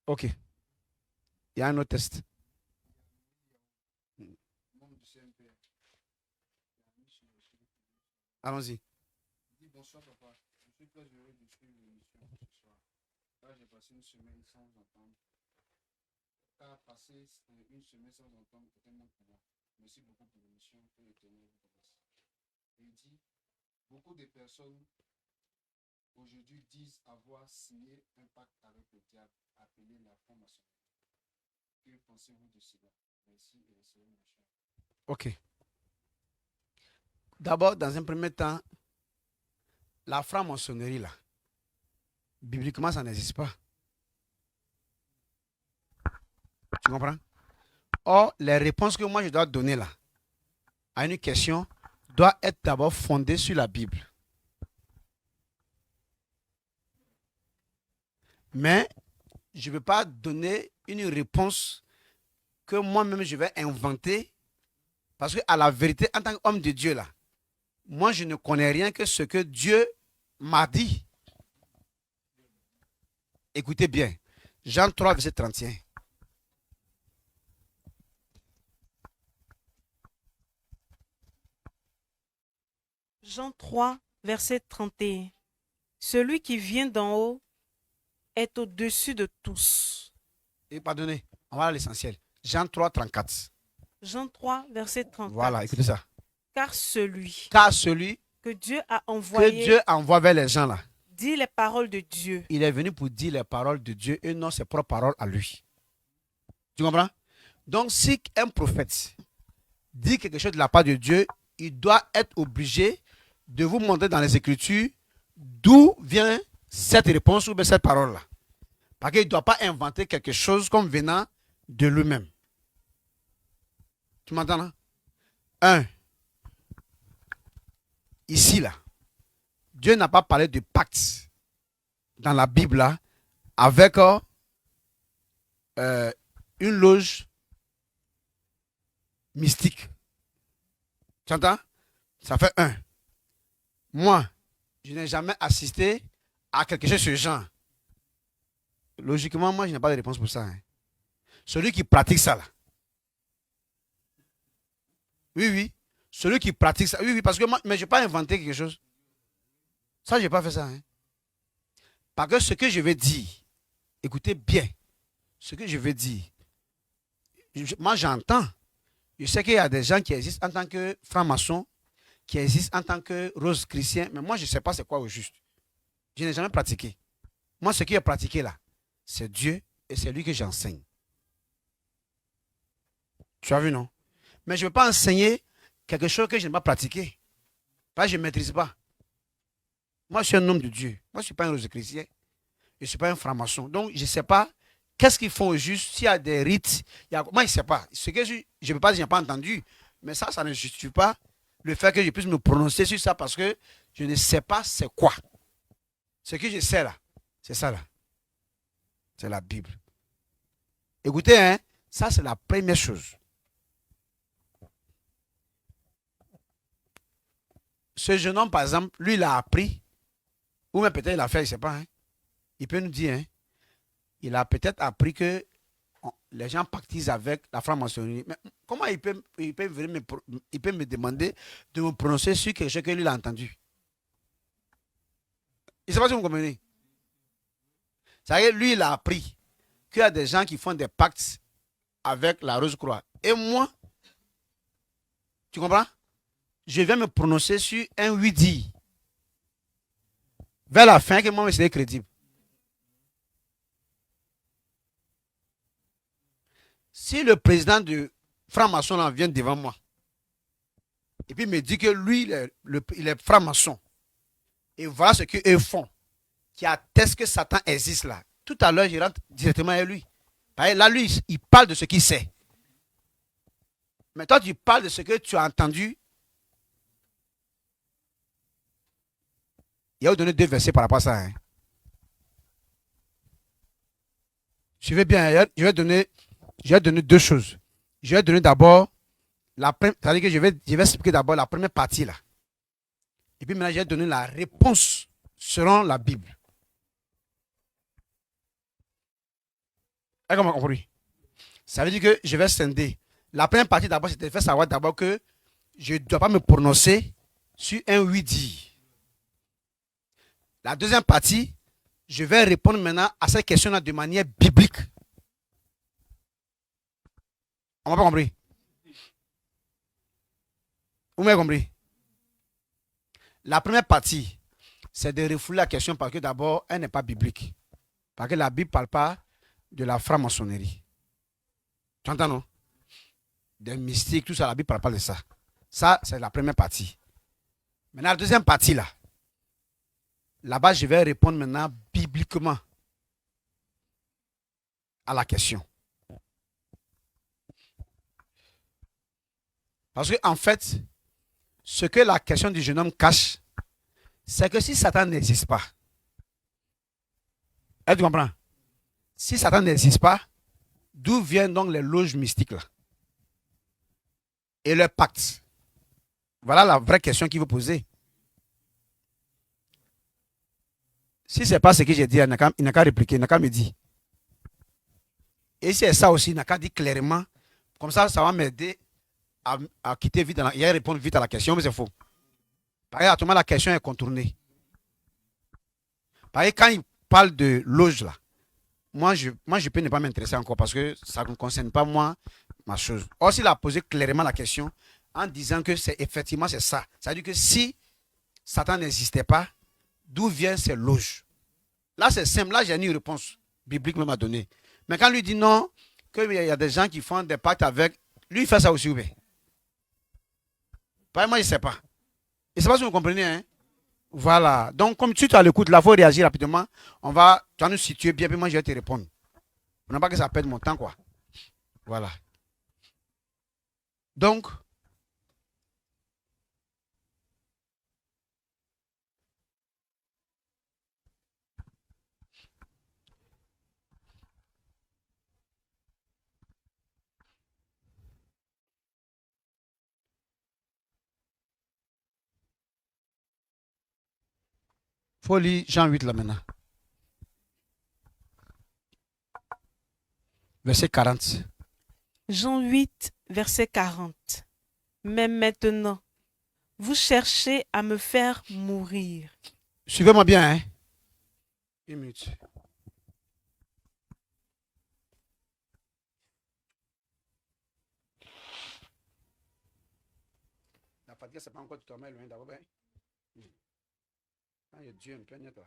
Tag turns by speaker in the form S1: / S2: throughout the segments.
S1: Ok. Il y a un autre test. Allons-y.
S2: Bonsoir papa, je suis très heureux de suivre l'émission ce soir. Là, j'ai passé une semaine sans entendre. Car passer une semaine sans entendre est tellement pour moi. Merci beaucoup pour l'émission, que l'Éternel vous remercie. Il dit, beaucoup de personnes aujourd'hui disent avoir signé un pacte avec le diable appelé la franc-maçonnerie. Que pensez-vous de cela? Merci et laissez-moi ma chère.
S1: Ok. D'abord, dans un premier temps, la franc-maçonnerie, là, bibliquement, ça n'existe pas. Tu comprends? Or, les réponses que moi je dois donner là, à une question, doivent être d'abord fondées sur la Bible. Mais je ne vais pas donner une réponse que moi-même je vais inventer, parce qu'à la vérité, en tant qu'homme de Dieu là, moi je ne connais rien que ce que Dieu m'a dit. Écoutez bien, Jean 3, verset 31.
S3: Jean 3, verset 31. Celui qui vient d'en haut est au-dessus de tous.
S1: Et pardonnez, on va à l'essentiel. Jean 3, 34.
S3: Jean 3, verset 34.
S1: Voilà, écoutez ça.
S3: Car celui
S1: Car celui
S3: que Dieu a
S1: que
S3: envoyé
S1: Dieu envoie vers les gens là,
S3: dit les paroles de Dieu.
S1: il est venu pour dire les paroles de Dieu et non ses propres paroles à lui. Tu comprends? Donc, si un prophète dit quelque chose de la part de Dieu, il doit être obligé de vous montrer dans les Écritures d'où vient cette réponse ou bien cette parole-là. Parce qu'il ne doit pas inventer quelque chose comme venant de lui-même. Tu m'entends là? Un, ici là, Dieu n'a pas parlé de pacte dans la Bible là, avec une loge mystique. Tu entends? Ça fait un. Moi, je n'ai jamais assisté à quelque chose de ce genre. Logiquement, moi, je n'ai pas de réponse pour ça. Hein. Celui qui pratique ça, là. Oui, oui. Celui qui pratique ça. Oui, oui, parce que moi, mais je n'ai pas inventé quelque chose. Ça, je n'ai pas fait ça. Hein. Parce que ce que je vais dire, écoutez bien, ce que je vais dire, moi, j'entends. Je sais qu'il y a des gens qui existent en tant que francs-maçons, qui existent en tant que rose chrétiens, mais moi, je ne sais pas c'est quoi au juste. Je n'ai jamais pratiqué. Moi, ce qui est pratiqué là, c'est Dieu et c'est lui que j'enseigne. Tu as vu, non? Mais je ne vais pas enseigner quelque chose que je n'ai pas pratiqué. Parce que je ne maîtrise pas. Moi, je suis un homme de Dieu. Moi, je ne suis pas un rose chrétien. Je ne suis pas un franc-maçon. Donc, je ne sais pas qu'est-ce qu'ils font au juste, s'il y a des rites. Moi, je ne sais pas. Ce que je ne peux pas dire, je n'ai pas entendu. Mais ça ne justifie pas le fait que je puisse me prononcer sur ça parce que je ne sais pas c'est quoi. Ce que je sais là, c'est ça là. C'est la Bible. Écoutez, hein, ça c'est la première chose. Ce jeune homme, par exemple, lui, il a appris, ou même peut-être il a fait, je ne sais pas, hein, il peut nous dire, hein, il a peut-être appris que les gens pactisent avec la franc-maçonnerie. Mais comment il peut me demander de me prononcer sur quelque chose que lui il a entendu? Je ne sais pas si vous comprenez. C'est-à-dire lui, il a appris qu'il y a des gens qui font des pactes avec la Rose-Croix. Et moi, tu comprends? Je vais me prononcer sur un oui-dit. Vers la fin, que moi, c'est crédible. Si le président du franc-maçon vient devant moi, et puis me dit que lui, il est franc-maçon, et voilà ce qu'eux font, qui atteste que Satan existe là, tout à l'heure, je rentre directement avec lui. Là, lui, il parle de ce qu'il sait. Mais toi, tu parles de ce que tu as entendu. Il va vous donner deux versets par rapport à ça. Hein. Je vais bien, je vais donner deux choses. Je vais donner d'abord c'est-à-dire que je vais expliquer d'abord la première partie là. Et puis maintenant, je vais donner la réponse selon la Bible. Est-ce qu'on m'a compris? Ça veut dire que je vais scinder. La première partie d'abord, c'était de faire savoir d'abord que je ne dois pas me prononcer sur un oui-dit. La deuxième partie, je vais répondre maintenant à cette question-là de manière biblique. On m'a pas compris? Vous m'avez compris? La première partie, c'est de refouler la question parce que d'abord, elle n'est pas biblique. Parce que la Bible ne parle pas de la franc-maçonnerie. Tu entends, non? Des mystiques, tout ça, la Bible ne parle pas de ça. Ça, c'est la première partie. Maintenant, la deuxième partie, là-bas, je vais répondre maintenant bibliquement à la question. Parce que, en fait, ce que la question du jeune homme cache, c'est que si Satan n'existe pas, est-ce que tu comprends? Si Satan n'existe pas, d'où viennent donc les loges mystiques là? Et le pacte? Voilà la vraie question qu'il veut poser. Si ce n'est pas ce que j'ai dit, il n'a qu'à répliquer, il n'a qu'à me dire. Et si c'est ça aussi, il n'a qu'à dire clairement. Comme ça, ça va m'aider à quitter vite et à répondre vite à la question, mais c'est faux. Par exemple, à tout moment, la question est contournée. Par exemple, quand il parle de loge, là, moi, je peux ne pas m'intéresser encore parce que ça ne concerne pas moi, ma chose. Or, s'il a posé clairement la question en disant que c'est effectivement c'est ça. Ça veut dire que si Satan n'existait pas, d'où viennent ces loges? Là, c'est simple. Là, j'ai une réponse biblique même à donner. Mais quand lui dit non, qu'il y a des gens qui font des pactes avec, lui, il fait ça aussi, oui. Moi, je ne sais pas. Et c'est pas si vous comprenez, hein? Voilà. Donc, comme tu es à l'écoute, là, il faut réagir rapidement. Tu vas nous situer bien, puis moi, je vais te répondre. Pour ne pas que ça perde mon temps, quoi. Voilà. Donc, il faut lire Jean 8 là maintenant. Verset 40.
S3: Jean 8, verset 40. Mais maintenant, vous cherchez à me faire mourir.
S1: Suivez-moi bien, hein? Une minute. La fatigue, c'est pas encore totalement loin d'abord. Quand il y a Dieu, un peu net là.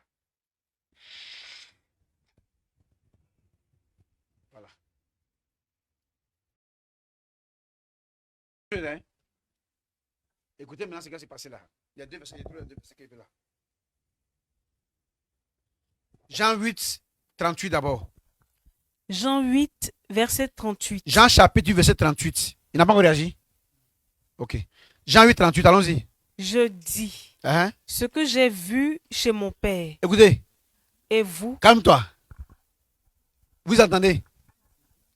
S1: Voilà. Hein? Écoutez maintenant ce qui s'est passé là. Il y a deux versets, qui étaient là. Jean 8, 38 d'abord.
S3: Jean 8, verset 38.
S1: Jean chapitre 8, verset 38. Il n'a pas encore réagi? Ok. Jean 8, 38, allons-y.
S3: Je dis
S1: Hein?
S3: ce que j'ai vu chez mon père.
S1: Écoutez,
S3: Et vous,
S1: calme-toi. Vous entendez?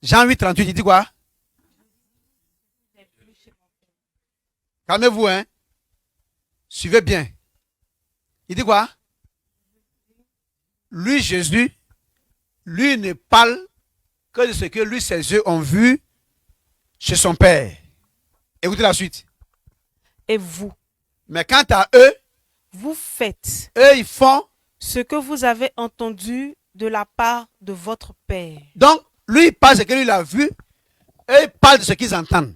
S1: Jean 8, 38, il dit quoi? Calmez-vous, hein? Suivez bien. Il dit quoi? Lui, Jésus, lui ne parle que de ce que lui, ses yeux ont vu chez son père. Écoutez la suite.
S3: et vous,
S1: Mais quant à eux,
S3: vous faites
S1: eux, ils font.
S3: ce que vous avez entendu de la part de votre père.
S1: Donc, lui, il parle de ce que lui, il a vu. Eux, ils parlent de ce qu'ils entendent.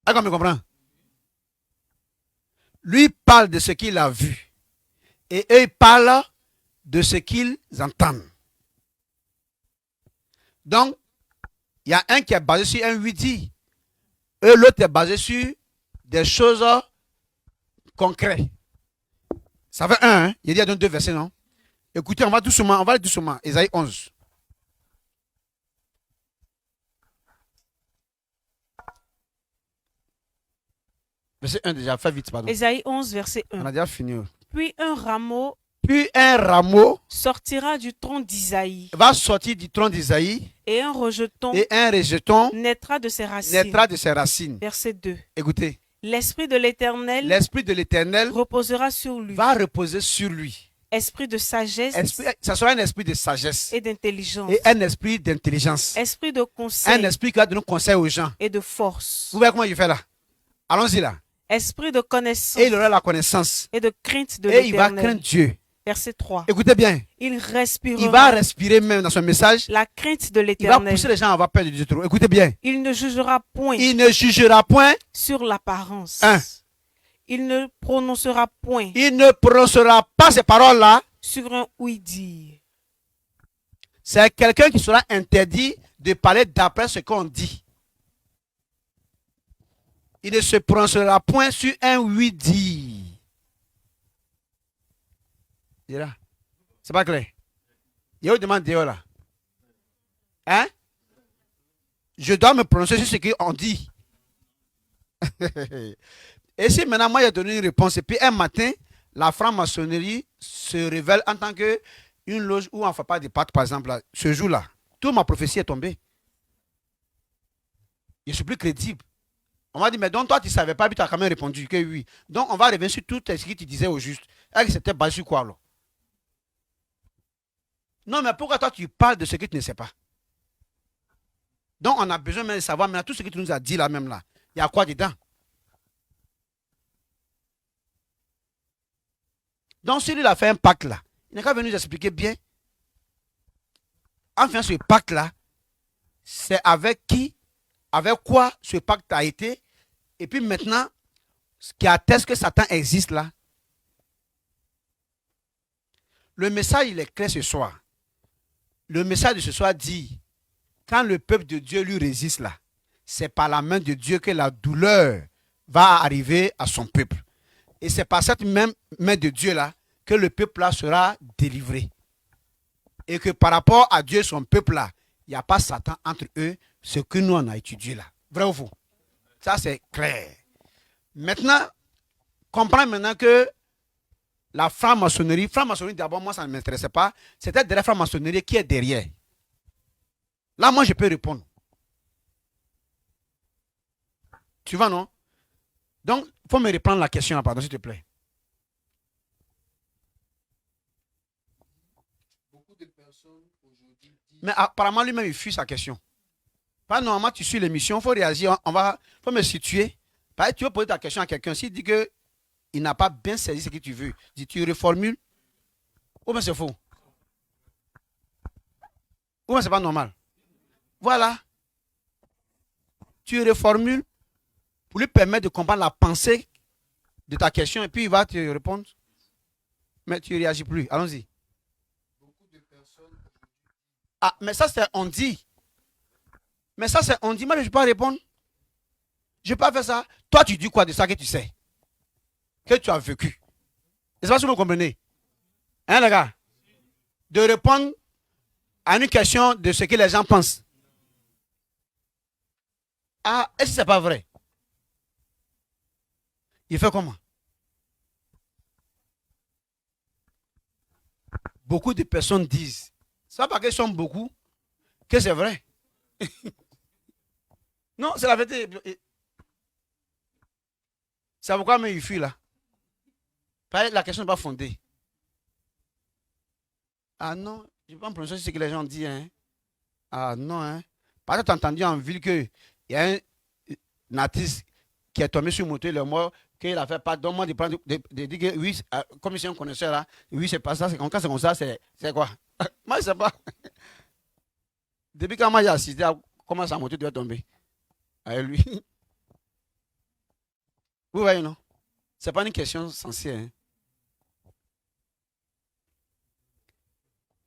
S1: Est-ce qu'on me comprend? Lui parle de ce qu'il a vu. Et eux, ils parlent de ce qu'ils entendent. Donc, il y a un qui est basé sur un oui-dit. Et l'autre est basé sur des choses concrètes. Ça fait un, hein? Il y a donc deux versets, non? Écoutez, on va aller doucement. Ésaïe 11. Verset 1 déjà, fais vite, pardon.
S3: Ésaïe 11, verset
S1: On
S3: 1.
S1: a déjà fini.
S3: Puis un rameau
S1: Puis un rameau
S3: sortira du tronc d'Isaïe,
S1: va sortir du tronc d'Isaïe
S3: et un rejeton
S1: et un rejeton
S3: naîtra de ses racines.
S1: naîtra de ses racines.
S3: Verset 2.
S1: Écoutez,
S3: L'Esprit de l'Éternel
S1: l'Esprit de l'Éternel
S3: reposera sur lui.
S1: va reposer sur lui.
S3: Esprit de sagesse
S1: Ça sera un esprit de sagesse
S3: et d'intelligence.
S1: et un esprit d'intelligence.
S3: Esprit de
S1: Un
S3: conseil
S1: esprit qui va donner conseil aux gens.
S3: et de force.
S1: Vous voyez comment il fait là? Allons-y là.
S3: Esprit de connaissance
S1: Et il aura la connaissance.
S3: et de crainte de
S1: Et il va craindre
S3: l'Éternel.
S1: Dieu.
S3: Verset 3.
S1: Écoutez bien.
S3: Il
S1: Il
S3: respirera
S1: va respirer même dans son message.
S3: la crainte de
S1: Il va
S3: l'Éternel.
S1: pousser les gens à avoir peur de Dieu trop. Écoutez bien.
S3: Il ne jugera point
S1: Il ne jugera point.
S3: sur l'apparence.
S1: Un.
S3: Il ne prononcera point
S1: Il ne prononcera pas ces paroles-là.
S3: sur un oui-dire.
S1: C'est quelqu'un qui sera interdit de parler d'après ce qu'on dit. Il ne se prononcera point sur un oui-dire. C'est pas clair. Il y a une demande dehors là. Hein? Je dois me prononcer sur ce qu'on dit. Et si maintenant moi j'ai donné une réponse et puis un matin, la franc-maçonnerie se révèle en tant que une loge où on ne fait pas de pâtes, par exemple, là, ce jour-là, toute ma prophétie est tombée. Je ne suis plus crédible. On m'a dit, mais donc toi, tu ne savais pas, puis tu as quand même répondu que oui. Donc, on va revenir sur tout ce que tu disais au juste. Et c'était basé sur quoi, alors? Non, mais pourquoi toi, tu parles de ce que tu ne sais pas? Donc, on a besoin même de savoir, mais tout ce que tu nous as dit là, même là, il y a quoi dedans? Donc, si lui a fait un pacte là, il n'a qu'à venir nous expliquer bien. Enfin, ce pacte là, c'est avec qui, avec quoi ce pacte a été, et puis maintenant, ce qui atteste que Satan existe là. Le message, il est clair ce soir. Le message de ce soir dit, quand le peuple de Dieu lui résiste là, c'est par la main de Dieu que la douleur va arriver à son peuple. Et c'est par cette même main de Dieu là que le peuple là sera délivré. Et que par rapport à Dieu, son peuple là, il n'y a pas Satan entre eux, ce que nous on a étudié là. Vrai ou faux? Ça c'est clair. Maintenant, comprends maintenant que la franc-maçonnerie d'abord, moi ça ne m'intéressait pas. C'était de la franc-maçonnerie qui est derrière. Là, moi je peux répondre. Tu vois, non? Donc, il faut me reprendre la question là, pardon, s'il te plaît.
S2: Beaucoup de personnes aujourd'hui disent
S1: Mais apparemment, lui-même, il fuit sa question. Pas normalement, tu suis l'émission, il faut réagir, faut me situer. Pareil, tu veux poser ta question à quelqu'un, s'il dit que il n'a pas bien saisi ce que tu veux, tu reformules, ou bien c'est faux. Ou bien c'est pas normal. Voilà. Tu reformules pour lui permettre de comprendre la pensée de ta question et puis il va te répondre. Mais tu ne réagis plus. Allons-y.
S2: beaucoup de personnes aujourd'hui
S1: Ah, mais ça c'est on dit. Mais ça c'est on dit. Moi je ne vais pas répondre. Je ne vais pas faire ça. Toi tu dis quoi de ça que tu sais? Que tu as vécu. C'est pas ce que vous comprenez. Hein les gars? De répondre à une question de ce que les gens pensent. Ah, est-ce que ce n'est pas vrai? Il fait comment? Beaucoup de personnes disent, c'est pas parce qu'ils sont beaucoup que c'est vrai. Non, c'est la vérité. C'est pourquoi mais il fuit là. La question n'est pas fondée. Ah non, je ne vais pas me prononcer sur ce que les gens disent. Hein. Ah non, hein. Parce que tu as entendu en ville qu'il y a un artiste qui est tombé sur le moteur, le mot, qu'il a fait pas donne-moi de prendre, de dire que oui, comme si on connaissait là, oui, c'est pas ça, quand c'est comme ça, c'est quoi? Moi, je ne sais pas. Depuis quand moi j'ai assisté à comment sa moto doit tomber avec lui. Vous voyez, non? Ce n'est pas une question sensée. Hein?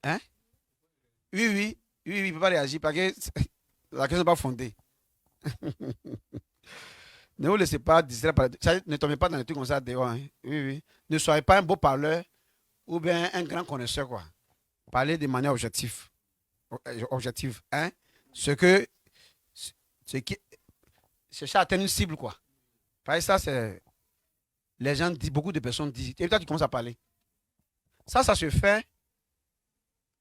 S1: Hein? Oui, il ne peut pas réagir parce que la question n'est pas fondée. Ne vous laissez pas distraire par... Ne tombez pas dans les trucs comme ça dehors. Hein? Oui. Ne soyez pas un beau parleur ou bien un grand connaisseur, quoi. Parlez de manière objective. Objective. Hein? Ce qui... Chercher à atteindre une cible, quoi. Parce que ça, c'est... Les gens disent, beaucoup de personnes disent... Et toi, tu commences à parler. Ça se fait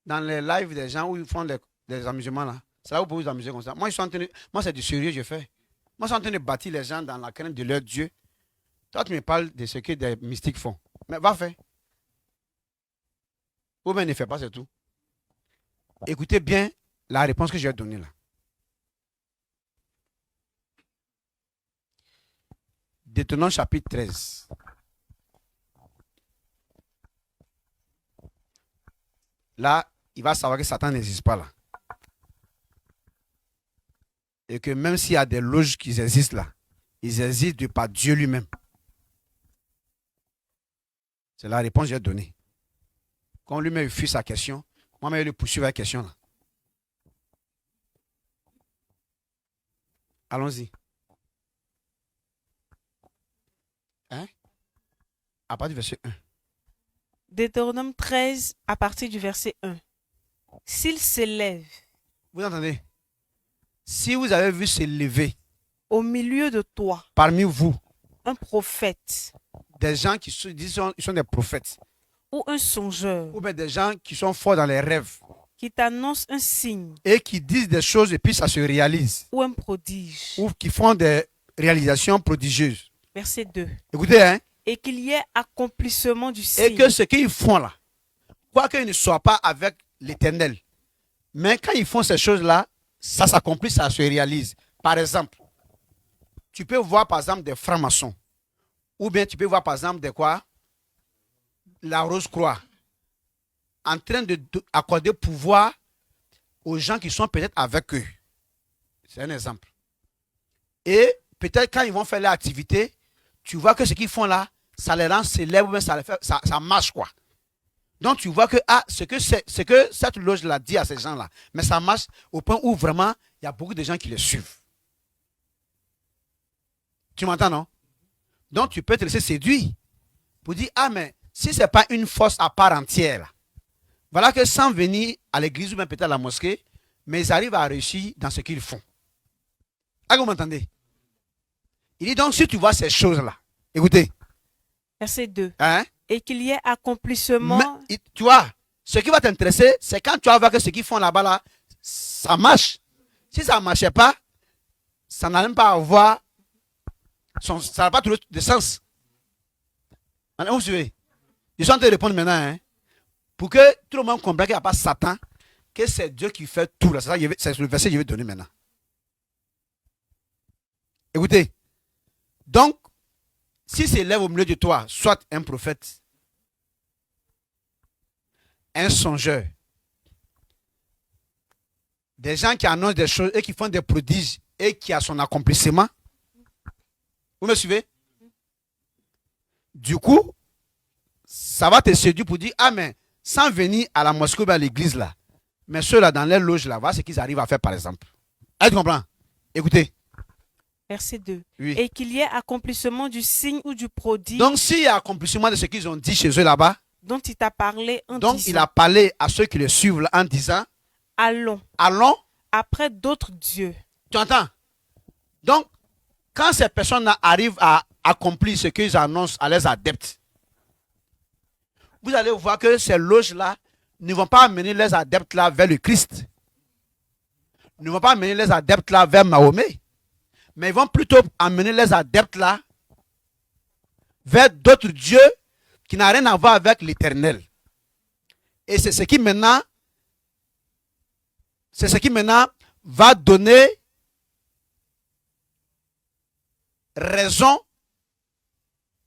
S1: dans les lives des gens où ils font des amusements, là. C'est là où vous pouvez vous amuser comme ça. Moi, c'est du sérieux, je fais. Moi, je suis en train de bâtir les gens dans la crainte de leur Dieu Toi, tu me parles de ce que des mystiques font. Mais va faire. Ou bien ne fais pas, c'est tout. Écoutez bien la réponse que je vais donner là. Deutéronome chapitre 13. Là, il va savoir que Satan n'existe pas là. Et que même s'il y a des loges qui existent là, ils existent par Dieu lui-même. C'est la réponse que j'ai donnée. Quand lui-même fuit sa question, moi-même, je lui poursuis la question là. Allons-y. Hein? À partir du verset 1.
S3: Deutéronome 13, à partir du verset 1. S'il s'élève
S1: Vous entendez? Si vous avez vu s'élever
S3: au milieu de toi
S1: parmi vous
S3: un prophète
S1: des gens qui disent qu'ils sont des prophètes,
S3: ou un songeur
S1: ou bien des gens qui sont forts dans les rêves
S3: qui t'annonce un signe
S1: et qui disent des choses et puis ça se réalise,
S3: ou un prodige.
S1: ou qui font des réalisations prodigieuses.
S3: Verset 2.
S1: Écoutez, hein?
S3: Et qu'il y ait accomplissement du
S1: Et
S3: signe.
S1: que ce qu'ils font là, quoiqu'ils ne soient pas avec l'Éternel, mais quand ils font ces choses-là, ça s'accomplit, ça se réalise. Par exemple, tu peux voir par exemple des francs-maçons, ou bien tu peux voir par exemple des quoi? La Rose-Croix, en train d'accorder pouvoir aux gens qui sont peut-être avec eux. C'est un exemple. Et peut-être quand ils vont faire leur activité, tu vois que ce qu'ils font là, ça les rend célèbres, mais ça marche quoi. Donc tu vois que ce que cette loge-là dit à ces gens-là, mais ça marche au point où vraiment il y a beaucoup de gens qui les suivent. Tu m'entends, non? Donc tu peux te laisser séduire pour dire, mais si ce n'est pas une force à part entière, là, voilà que sans venir à l'église ou même peut-être à la mosquée, mais ils arrivent à réussir dans ce qu'ils font. Ah, vous m'entendez? Il dit donc, si tu vois ces choses-là, écoutez.
S3: Verset 2.
S1: Hein?
S3: Et qu'il y ait accomplissement.
S1: Mais, tu vois, ce qui va t'intéresser, c'est quand tu vas voir que ce qu'ils font là-bas, là, ça marche. Si ça ne marchait pas, ça n'a même pas à avoir, ça n'a pas tout de sens. Maintenant, vous suivez? Je suis en train de répondre maintenant, hein, pour que tout le monde comprenne qu'il n'y a pas Satan, que c'est Dieu qui fait tout. C'est le verset que je vais donner maintenant. Écoutez, donc, si s'élève au milieu de toi, soit un prophète, un songeur, des gens qui annoncent des choses et qui font des prodiges et qui a son accomplissement, vous me suivez? Du coup, ça va te séduire pour dire, mais sans venir à la mosquée ou à l'église là, mais ceux-là dans les loges là, voilà ce qu'ils arrivent à faire par exemple. Tu comprends? Écoutez.
S3: Verset 2.
S1: Oui.
S3: Et qu'il y ait accomplissement du signe ou du prodige.
S1: Donc s'il y a accomplissement de ce qu'ils ont dit chez eux là-bas,
S3: dont il t'a parlé en
S1: donc
S3: disant.
S1: il a parlé à ceux qui le suivent là, en disant,
S3: allons après d'autres dieux.
S1: Tu entends? Donc, quand ces personnes arrivent à accomplir ce qu'ils annoncent à leurs adeptes, vous allez voir que ces loges-là ne vont pas amener les adeptes-là vers le Christ. Ne vont pas amener les adeptes-là vers Mahomet. Mais ils vont plutôt amener les adeptes-là vers d'autres dieux qui n'ont rien à voir avec l'Éternel. Et c'est ce qui maintenant va donner raison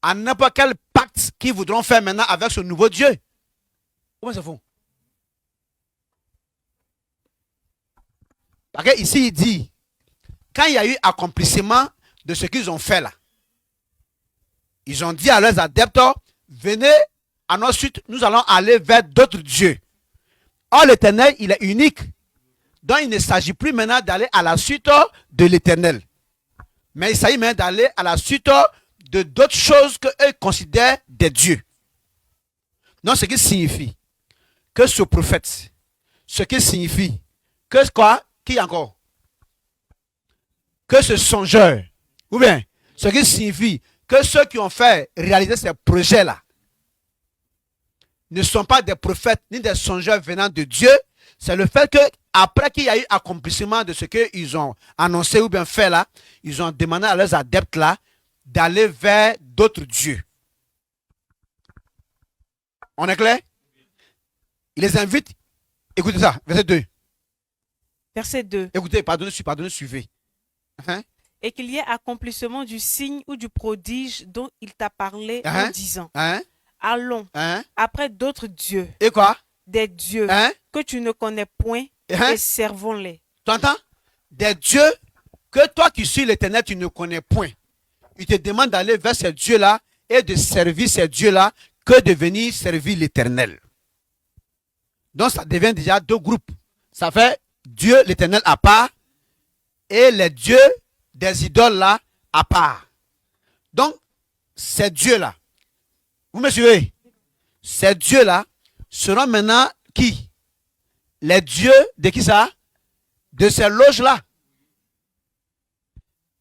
S1: à n'importe quel pacte qu'ils voudront faire maintenant avec ce nouveau Dieu. Comment c'est faux? Parce que ici il dit, quand il y a eu accomplissement de ce qu'ils ont fait là, ils ont dit à leurs adeptes, venez à notre suite, nous allons aller vers d'autres dieux. Or l'Éternel, il est unique. Donc il ne s'agit plus maintenant d'aller à la suite de l'Éternel. Mais il s'agit maintenant d'aller à la suite de d'autres choses qu'eux considèrent des dieux. Donc ce qui signifie que ce prophète, ce qui signifie que quoi? Qui encore? Que ce songeur, ou bien ce qui signifie que ceux qui ont fait réaliser ces projets-là ne sont pas des prophètes ni des songeurs venant de Dieu, c'est le fait que après qu'il y a eu accomplissement de ce qu'ils ont annoncé ou bien fait là, ils ont demandé à leurs adeptes là d'aller vers d'autres dieux. On est clair? Il les invite. Écoutez ça, verset 2.
S3: Verset 2.
S1: Écoutez, pardonnez, suivez. Hein?
S3: Et qu'il y ait accomplissement du signe ou du prodige dont il t'a parlé
S1: Hein?
S3: en disant,
S1: Hein?
S3: allons
S1: Hein?
S3: après d'autres dieux,
S1: Et quoi?
S3: des dieux
S1: Hein?
S3: que tu ne connais point,
S1: Hein?
S3: et servons-les.
S1: Tu entends? Des dieux que toi qui suis l'Éternel, tu ne connais point. Il te demande d'aller vers ces dieux-là et de servir ces dieux-là que de venir servir l'Éternel. Donc ça devient déjà deux groupes. Ça fait Dieu, l'Éternel à part et les dieux des idoles là à part. Donc ces dieux-là, vous me suivez? Ces dieux-là seront maintenant qui? Les dieux de qui ça? De ces loges-là.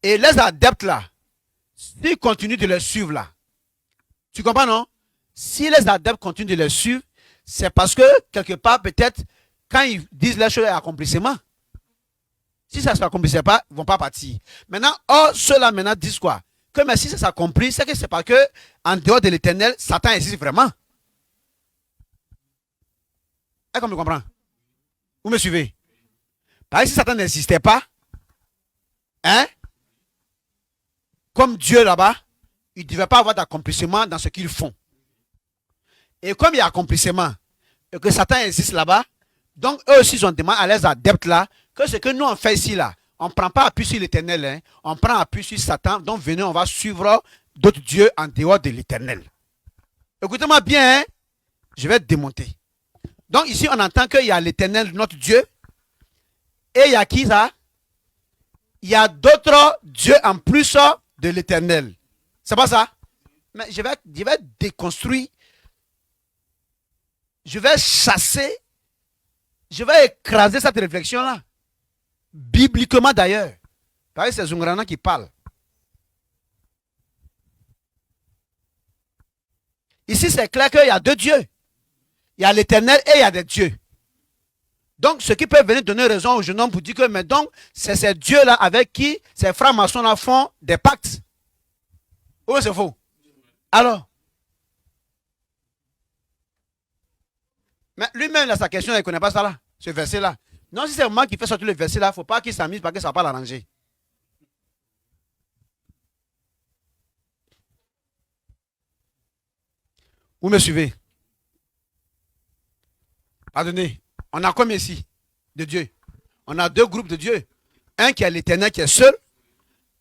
S1: Et les adeptes là, s'ils continuent de les suivre là, tu comprends non? Si les adeptes continuent de les suivre, c'est parce que quelque part peut-être quand ils disent les choses accomplissement, si ça ne s'accomplissait pas, ils ne vont pas partir. Maintenant, ceux-là maintenant disent quoi? Que mais si ça s'accomplit, c'est que c'est parce que en dehors de l'Éternel, Satan existe vraiment. Est-ce qu'on me comprend? Vous me suivez? Parce que si Satan n'existait pas, hein? Comme Dieu là-bas, ils ne devaient pas avoir d'accomplissement dans ce qu'ils font. Et comme il y a accomplissement, et que Satan existe là-bas, donc eux aussi ils ont demandé à les adeptes là, que ce que nous on fait ici là, on ne prend pas appui sur l'Éternel, hein, on prend appui sur Satan, donc venez, on va suivre d'autres dieux en dehors de l'Éternel. Écoutez-moi bien, hein, je vais démonter. Donc ici on entend qu'il y a l'Éternel, notre Dieu, et il y a qui ça? Il y a d'autres dieux en plus de l'Éternel. C'est pas ça? Mais je vais déconstruire. Je vais chasser. Je vais écraser cette réflexion-là. Bibliquement d'ailleurs. Parce que c'est Zungrana qui parle. Ici, c'est clair qu'il y a deux dieux. Il y a l'Éternel et il y a des dieux. Donc, ce qui peut venir donner raison au jeune homme pour dire que, mais donc, c'est ces dieux-là avec qui ces francs-maçons-là font des pactes. Ou c'est faux? Alors? Mais lui-même, là, sa question, il ne connaît pas ça là, ce verset-là. Non, si c'est moi qui fais sortir le verset là, il ne faut pas qu'il s'amuse parce que ça ne va pas l'arranger. Vous me suivez? Pardonnez. On a combien ici de Dieu? On a deux groupes de dieux. Un qui est l'Éternel qui est seul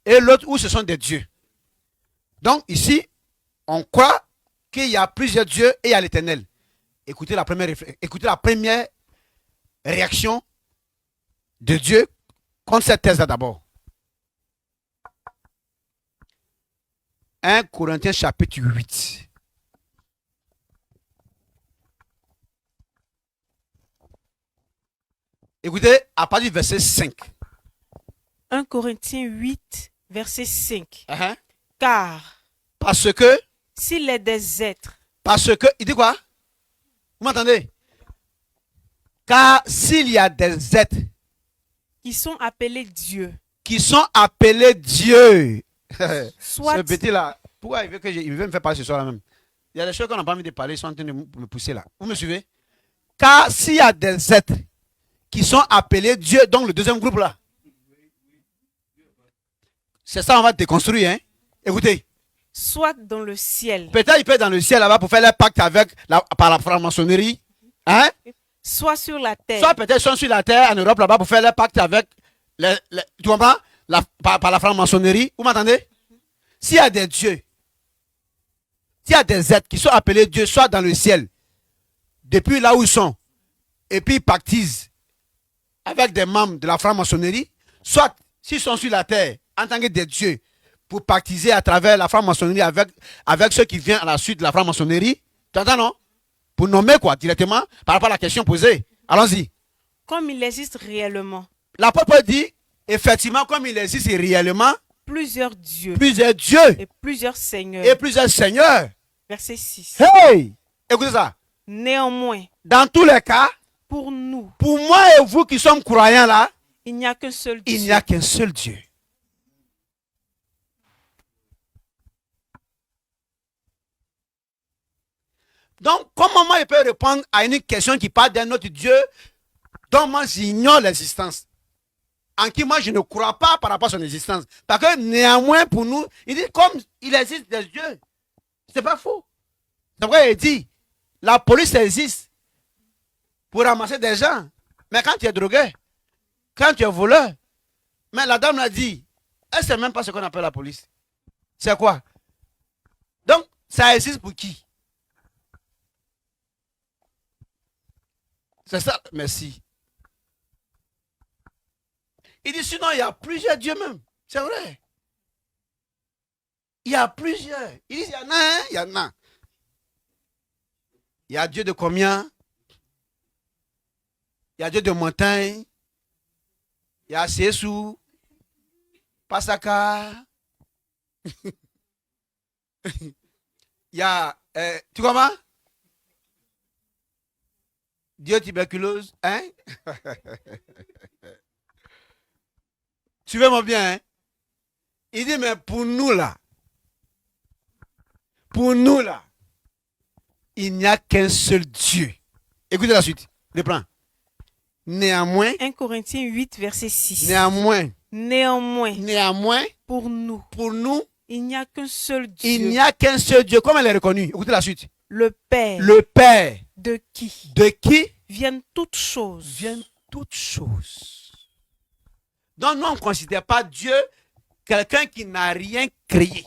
S1: et l'autre où ce sont des dieux. Donc ici, on croit qu'il y a plusieurs dieux et il y a l'Éternel. Écoutez la première réaction de Dieu contre cette thèse-là d'abord. 1 Corinthiens chapitre 8. Écoutez, à partir du verset 5.
S3: 1 Corinthiens 8, verset 5.
S1: Uh-huh.
S3: Car
S1: Parce que,
S3: s'il est des êtres
S1: il dit quoi? Vous m'entendez? Car s'il y a des êtres
S3: qui sont appelés dieux,
S1: qui sont appelés Dieu,
S3: soit
S1: ce petit là, pourquoi il veut me faire parler ce soir là même? Il y a des choses qu'on n'a pas envie de parler, ils sont en train de me pousser là. Vous me suivez? Car s'il y a des êtres qui sont appelés Dieu, donc le deuxième groupe là, c'est ça on va déconstruire, hein? Écoutez.
S3: soit dans le ciel,
S1: Peut-être il peut être dans le ciel là-bas pour faire le pacte avec par la franc-maçonnerie. Hein?
S3: soit sur la terre,
S1: Soit peut-être ils sont sur la terre en Europe là-bas pour faire le pacte avec tu comprends? Par la franc-maçonnerie. Vous m'entendez? S'il y a des dieux, s'il y a des êtres qui sont appelés Dieu, soit dans le ciel, depuis là où ils sont, et puis ils pactisent avec des membres de la franc-maçonnerie, soit s'ils sont sur la terre en tant que des dieux, pour pactiser à travers la franc-maçonnerie avec ceux qui viennent à la suite de la franc-maçonnerie. Tu entends, non? Pour nommer quoi, directement, par rapport à la question posée. Allons-y.
S3: comme il existe réellement
S1: L'apôtre dit, effectivement, comme il existe réellement
S3: plusieurs dieux
S1: plusieurs dieux
S3: et plusieurs seigneurs.
S1: et plusieurs seigneurs.
S3: Verset 6.
S1: Hey! Écoutez ça.
S3: Néanmoins,
S1: Dans tous les cas,
S3: pour nous,
S1: pour moi et vous qui sommes croyants là,
S3: il n'y a qu'un seul
S1: il
S3: Dieu.
S1: n'y a qu'un seul Dieu. Donc, comment moi je peux répondre à une question qui parle d'un autre Dieu dont moi j'ignore l'existence, en qui moi je ne crois pas par rapport à son existence. Parce que néanmoins pour nous, il dit comme il existe des dieux. C'est pas faux. C'est pourquoi il dit, la police existe pour ramasser des gens. Mais quand tu es drogué, quand tu es voleur, mais la dame l'a dit, elle ne sait même pas ce qu'on appelle la police. C'est quoi? Donc, ça existe pour qui? C'est ça, merci. Il dit sinon, il y a plusieurs dieux même. C'est vrai. Il y a plusieurs. Il dit, il y en a un, il y en a. Il y a Dieu de combien? Il y a Dieu de montagne. Il y a Sessou. Pasaka. Il y a, tu comprends? Dieu tuberculose, hein? Suivez-moi bien, hein? Il dit, mais pour nous là, il n'y a qu'un seul Dieu. Écoutez la suite, reprends. Néanmoins,
S3: 1 Corinthiens 8, verset 6.
S1: néanmoins,
S3: Pour nous, il n'y a qu'un seul Dieu.
S1: il n'y a qu'un seul Dieu. Comment elle est reconnue? Écoutez la suite.
S3: Le Père.
S1: Le Père,
S3: De qui
S1: de qui
S3: viennent toutes choses.
S1: viennent toutes choses. Donc nous, on ne considère pas Dieu quelqu'un qui n'a rien créé.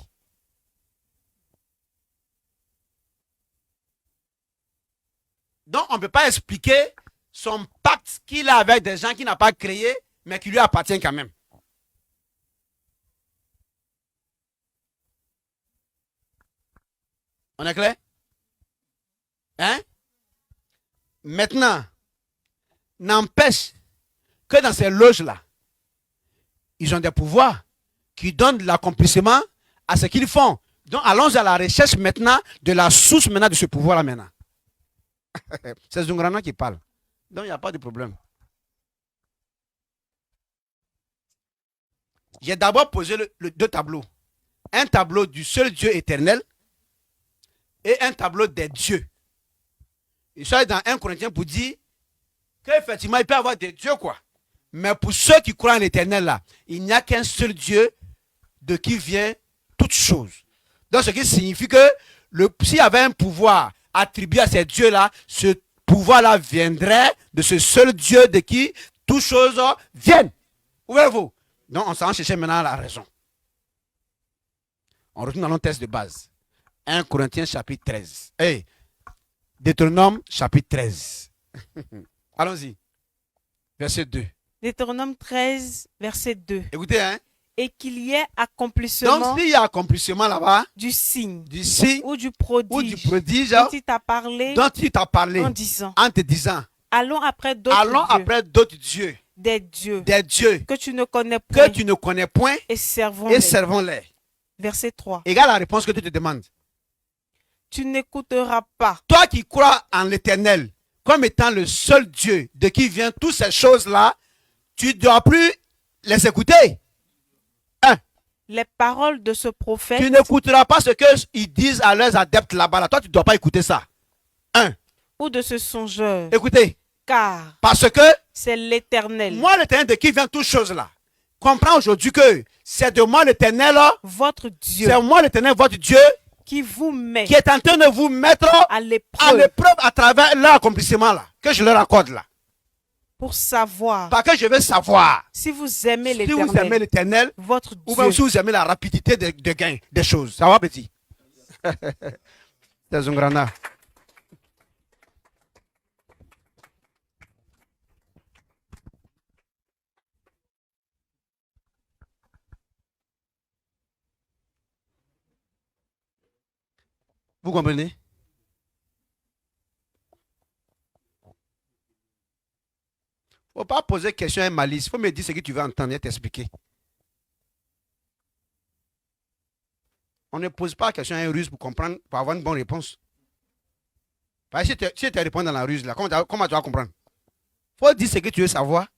S1: Donc on ne peut pas expliquer son pacte qu'il a avec des gens qu'il n'a pas créés, mais qui lui appartiennent quand même. On est clair? Hein? Maintenant, n'empêche que dans ces loges-là, ils ont des pouvoirs qui donnent de l'accomplissement à ce qu'ils font. Donc, allons à la recherche maintenant de la source maintenant de ce pouvoir-là maintenant. C'est Zungrana qui parle. Donc, il n'y a pas de problème. J'ai d'abord posé deux tableaux. Un tableau du seul Dieu éternel et un tableau des dieux. Il soit dans 1 Corinthiens pour dire qu'effectivement, il peut y avoir des dieux, quoi. Mais pour ceux qui croient en l'éternel, là, il n'y a qu'un seul Dieu de qui vient toute chose. Donc, ce qui signifie que s'il y avait un pouvoir attribué à ces dieux-là, ce pouvoir-là viendrait de ce seul Dieu de qui toutes choses viennent. Ouvrez-vous. Donc, on s'en chercher maintenant la raison. On retourne dans notre texte de base. 1 Corinthiens chapitre 13. Hey, Deutéronome chapitre 13. Allons-y. Verset 2.
S3: Deutéronome 13, verset 2.
S1: Écoutez, hein.
S3: Et qu'il y ait accomplissement
S1: Donc, s'il y a accomplissement là-bas,
S3: du signe
S1: du signe
S3: ou du
S1: ou du
S3: prodige
S1: prodige
S3: dont il t'a parlé
S1: dont il t'a parlé
S3: en
S1: te disant,
S3: allons après
S1: allons
S3: d'autres dieux,
S1: après d'autres dieux,
S3: des dieux
S1: des dieux
S3: que tu ne connais
S1: que
S3: point
S1: tu ne connais point
S3: et
S1: et
S3: servons-les.
S1: servons-les.
S3: Verset 3.
S1: Égale la réponse que tu te demandes.
S3: Tu n'écouteras pas
S1: Toi qui crois en l'éternel comme étant le seul Dieu de qui viennent toutes ces choses-là, tu ne dois plus les écouter.
S3: les paroles de ce prophète
S1: Tu n'écouteras pas ce qu'ils disent à leurs adeptes là-bas. Là. Toi, tu ne dois pas écouter ça.
S3: ou de ce songeur,
S1: Écoutez,
S3: car
S1: parce que
S3: c'est l'Éternel,
S1: moi, l'éternel de qui vient toutes choses là, comprends aujourd'hui que c'est de moi l'éternel,
S3: votre Dieu,
S1: c'est moi l'éternel, votre Dieu,
S3: qui vous met
S1: qui est en train de vous mettre
S3: à
S1: à
S3: l'épreuve
S1: l'épreuve à travers leur accomplissement là, que je leur accorde là.
S3: pour savoir
S1: Parce que je veux savoir
S3: si vous aimez
S1: si vous aimez
S3: l'Éternel,
S1: l'éternel
S3: votre
S1: ou même
S3: Dieu.
S1: si vous aimez la rapidité de gain des choses. Ça va, petit? C'est un granat. Vous comprenez? Il ne faut pas poser question à un malice. Il faut me dire ce que tu veux entendre et t'expliquer. On ne pose pas la question à un russe pour comprendre, pour avoir une bonne réponse. Parce que si tu réponds dans la ruse, là, comment tu vas comprendre? Il faut dire ce que tu veux savoir.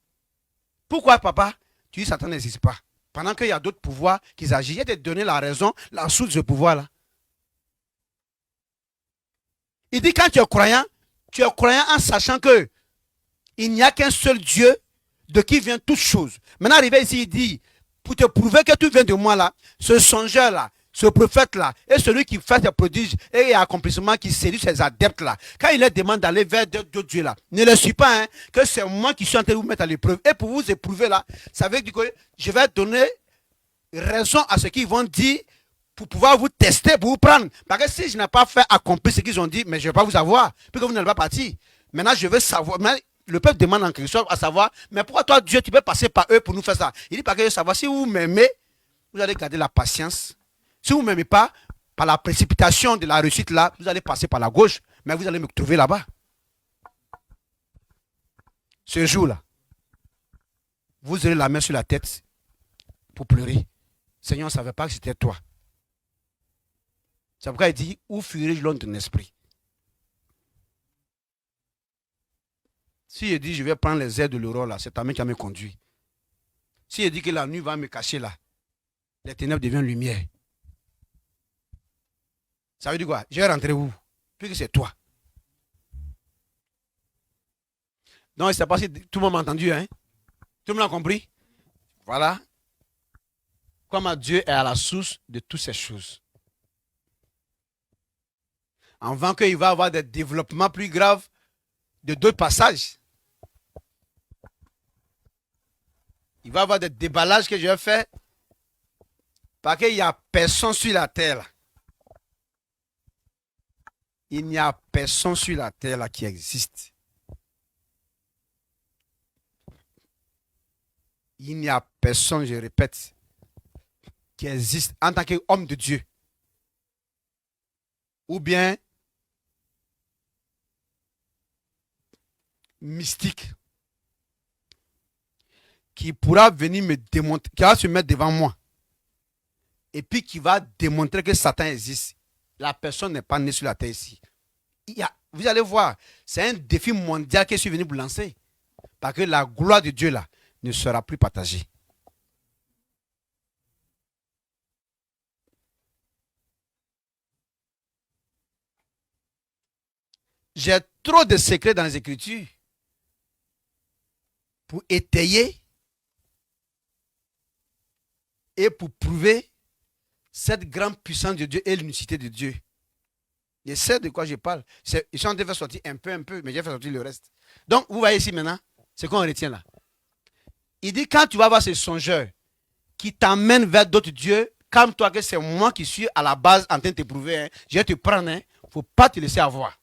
S1: Pourquoi, papa, tu dis Satan n'existe pas? Pendant qu'il y a d'autres pouvoirs qui agissent, et te donner la raison, la source de ce pouvoir-là. Il dit quand tu es croyant en sachant que il n'y a qu'un seul Dieu de qui vient toutes choses. Maintenant, arrivé ici, il dit, pour te prouver que tu viens de moi là, ce songeur là, ce prophète là, et celui qui fait des prodiges et accomplissements qui séduit ses adeptes là, quand il leur demande d'aller vers d'autres dieux là, ne les suis pas, hein, que c'est moi qui suis en train de vous mettre à l'épreuve. Et pour vous éprouver là, ça veut dire que je vais donner raison à ce qu'ils vont dire pour pouvoir vous tester, pour vous prendre. Parce que si je n'ai pas fait accomplir ce qu'ils ont dit, mais je ne vais pas vous avoir, puis que vous n'allez pas partir. Maintenant, je veux savoir. Mais le peuple demande en quelque chose à savoir, mais pourquoi toi, Dieu, tu peux passer par eux pour nous faire ça? Il dit, parce que je veux savoir, si vous m'aimez, vous allez garder la patience. Si vous ne m'aimez pas, par la précipitation de la réussite là, vous allez passer par la gauche, mais vous allez me trouver là-bas. Ce jour-là, vous aurez la main sur la tête pour pleurer. Seigneur, on ne savait pas que c'était toi. C'est pourquoi il dit, où fuirai-je loin de ton esprit? Si il dit, je vais prendre les ailes de l'aurore là, c'est ta main qui va me conduire. Si il dit que la nuit va me cacher là, les ténèbres deviennent lumière. Ça veut dire quoi? Je vais rentrer où? Puisque c'est toi. Donc, je ne sais pas si tout le monde m'a entendu, hein? Tout le monde a compris? Voilà. Comment Dieu est à la source de toutes ces choses. Avant qu'il va y avoir des développements plus graves de d'autres passages. Il va y avoir des déballages que je vais faire. Parce qu'il n'y a personne sur la terre. Là. Il n'y a personne sur la terre là, qui existe. Il n'y a personne, je répète, qui existe en tant qu'homme de Dieu. Ou bien mystique. Qui pourra venir me démontrer, qui va se mettre devant moi. Et puis qui va démontrer que Satan existe. La personne n'est pas née sur la terre ici. Vous allez voir, c'est un défi mondial que je suis venu vous lancer. Parce que la gloire de Dieu là ne sera plus partagée. J'ai trop de secrets dans les Écritures pour étayer et pour prouver cette grande puissance de Dieu et l'unicité de Dieu. Je sais de quoi je parle. Je suis en train de faire sortir un peu, mais j'ai fait sortir le reste. Donc, vous voyez ici maintenant, ce qu'on retient là. Il dit, quand tu vas voir ce songeur qui t'emmène vers d'autres dieux, calme-toi que c'est moi qui suis à la base en train de t'éprouver. Hein. Je vais te prendre, il ne faut pas te laisser avoir.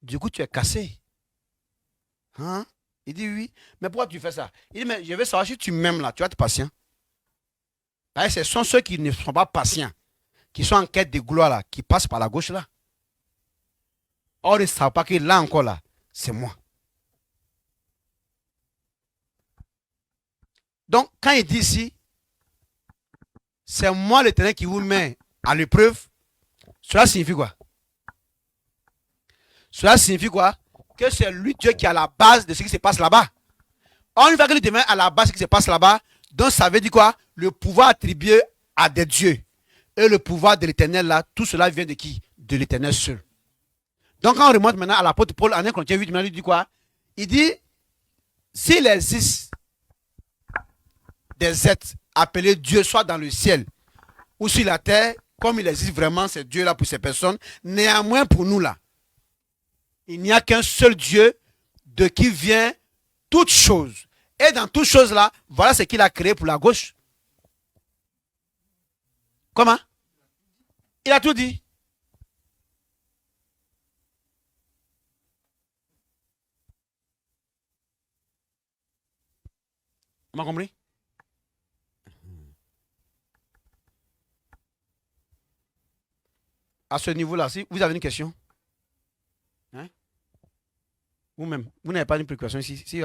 S1: Du coup, tu es cassé. Hein? Il dit oui. Mais pourquoi tu fais ça? Il dit, mais je veux savoir si tu m'aimes là, tu vas être patient. Ce sont ceux qui ne sont pas patients, qui sont en quête de gloire là, qui passent par la gauche là. Or, ils ne savent pas que là encore là, c'est moi. Donc, quand il dit ici, c'est moi l'Éternel qui vous met à l'épreuve, cela signifie quoi? Cela signifie quoi? Que c'est lui Dieu qui est à la base de ce qui se passe là-bas. Or, une fois que lui devient à la base de ce qui se passe là-bas, donc ça veut dire quoi? Le pouvoir attribué à des dieux. Et le pouvoir de l'Éternel là, tout cela vient de qui? De l'Éternel seul. Donc quand on remonte maintenant à l'apôtre Paul, en 1 Corinthiens 8, il dit quoi? Il dit, s'il existe des êtres appelés Dieu, soit dans le ciel ou sur la terre, comme il existe vraiment ces dieux-là pour ces personnes, néanmoins pour nous là, il n'y a qu'un seul Dieu de qui vient toute chose. Et dans toutes choses là, voilà ce qu'il a créé pour la gauche. Comment? Il a tout dit. On m'a compris? À ce niveau-là, si vous avez une question, hein? Vous-même, vous n'avez pas une préoccupation ici.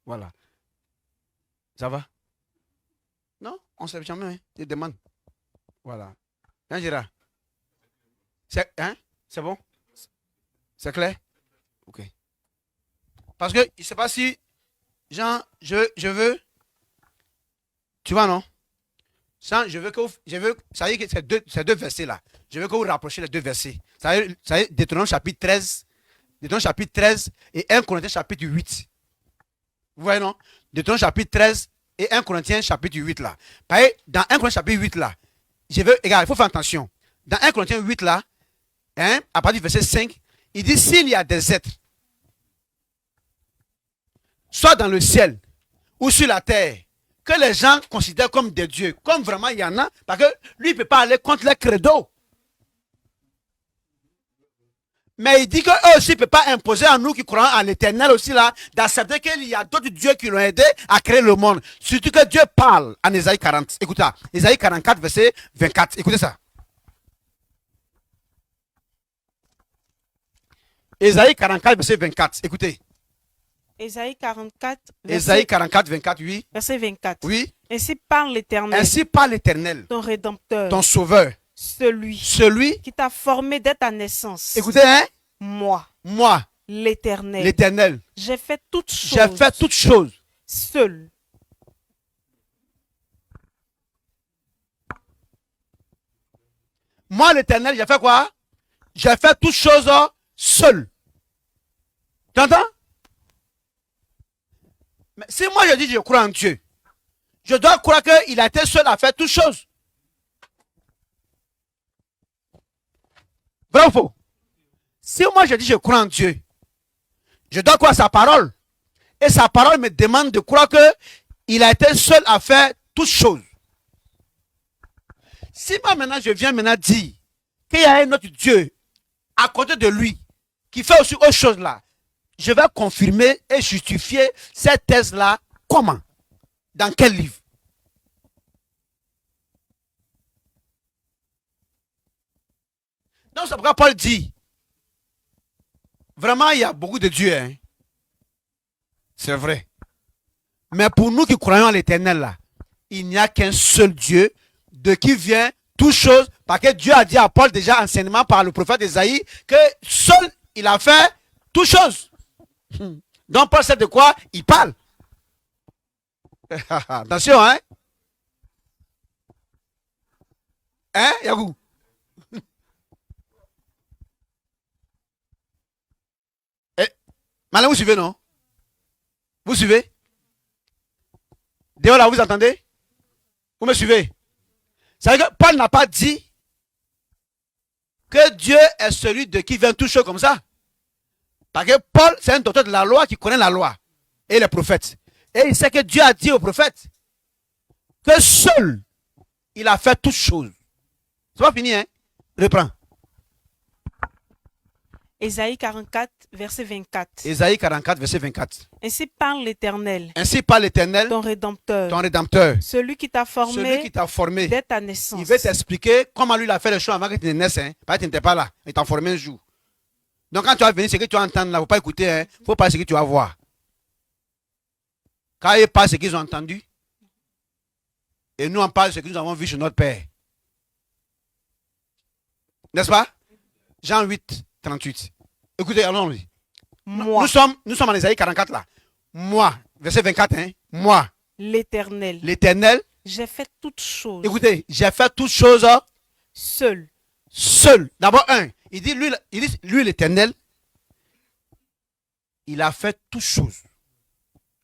S1: Voilà. Ça va? Non, on ne sait jamais. Hein? Je demande. Voilà. Hein, Gérard? C'est bon? C'est clair? Ok. Parce que je ne sais pas si, Jean, je veux. Tu vois, non? Ça veut dire que ces deux versets-là, je veux que vous rapprochiez les deux versets. Ça veut dire Deutéronome chapitre 13, Deutéronome chapitre 13 et 1 Corinthiens chapitre 8. Vous voyez, non? Deutéronome chapitre 13 et 1 Corinthiens chapitre 8 là. Pareil, dans 1 Corinthiens chapitre 8 là, regarde, il faut faire attention. Dans 1 Corinthiens 8 là, hein, à partir du verset 5, il dit s'il y a des êtres, soit dans le ciel ou sur la terre, que les gens considèrent comme des dieux, comme vraiment il y en a, parce que lui, il ne peut pas aller contre les credos. Mais il dit qu'eux aussi ne peuvent pas imposer à nous qui croyons en l'éternel aussi là, d'accepter qu'il y a d'autres dieux qui l'ont aidé à créer le monde. Surtout que Dieu parle en Ésaïe 40. Écoutez ça. Ésaïe 44, verset 24. Écoutez ça. Ésaïe 44, verset 24. Écoutez.
S3: Ésaïe 44,
S1: Ésaïe 44, 24, oui.
S3: verset 24.
S1: Oui.
S3: Ainsi parle l'Éternel,
S1: Ainsi parle l'Éternel,
S3: ton Rédempteur,
S1: ton sauveur,
S3: celui qui t'a formé dès ta naissance.
S1: Écoutez, hein?
S3: Moi,
S1: Moi,
S3: l'Éternel, j'ai fait toutes
S1: choses
S3: seul.
S1: Moi, l'Éternel, j'ai fait quoi? J'ai fait toutes choses seul. Tu entends? Mais si moi je dis que je crois en Dieu, je dois croire qu'il a été seul à faire toutes choses. Vrai ou faux? Si moi je dis que je crois en Dieu, je dois croire sa parole. Et sa parole me demande de croire qu'il a été seul à faire toutes choses. Si moi maintenant je viens maintenant dire qu'il y a un autre Dieu à côté de lui qui fait aussi autre chose là, je vais confirmer et justifier cette thèse-là. Comment? Dans quel livre? Donc c'est pourquoi Paul dit, vraiment il y a beaucoup de dieux. Hein? C'est vrai. Mais pour nous qui croyons à l'éternel là, il n'y a qu'un seul Dieu de qui vient toutes choses, parce que Dieu a dit à Paul déjà enseignement par le prophète Esaïe que seul il a fait toutes choses. Donc Paul sait de quoi il parle. Attention, hein? Hein, Yagou? Maintenant, vous suivez, non? Vous suivez? Dehors là, vous entendez? Vous me suivez? Ça veut dire que Paul n'a pas dit que Dieu est celui de qui vient tout chaud comme ça. Parce que Paul, c'est un docteur de la loi qui connaît la loi et les prophètes. Et il sait que Dieu a dit aux prophètes que seul il a fait toutes choses. C'est pas fini, hein? Reprends.
S3: Ésaïe 44, verset 24.
S1: Ésaïe 44, verset 24.
S3: Ainsi parle l'Éternel,
S1: Ainsi parle l'Éternel,
S3: ton Rédempteur,
S1: ton Rédempteur,
S3: celui qui t'a formé
S1: dès
S3: ta naissance.
S1: Il veut t'expliquer comment lui il a fait les choses avant que tu ne naisses. Hein? Parce que tu n'étais pas là. Il t'a formé un jour. Donc quand tu vas venir, ce que tu vas entendre là, il ne faut pas écouter. Il ne faut pas ce que tu vas voir. Quand ils parlent ce qu'ils ont entendu, et nous on parle ce que nous avons vu chez notre Père. N'est-ce pas? Jean 8, 38. Écoutez, allons-y.
S3: Moi,
S1: nous sommes en Ésaïe 44 là. Moi, verset 24, hein? Moi,
S3: l'Éternel, j'ai fait toutes choses.
S1: Écoutez, j'ai fait toutes choses
S3: seul.
S1: D'abord, il dit, lui l'Éternel, il a fait toutes choses.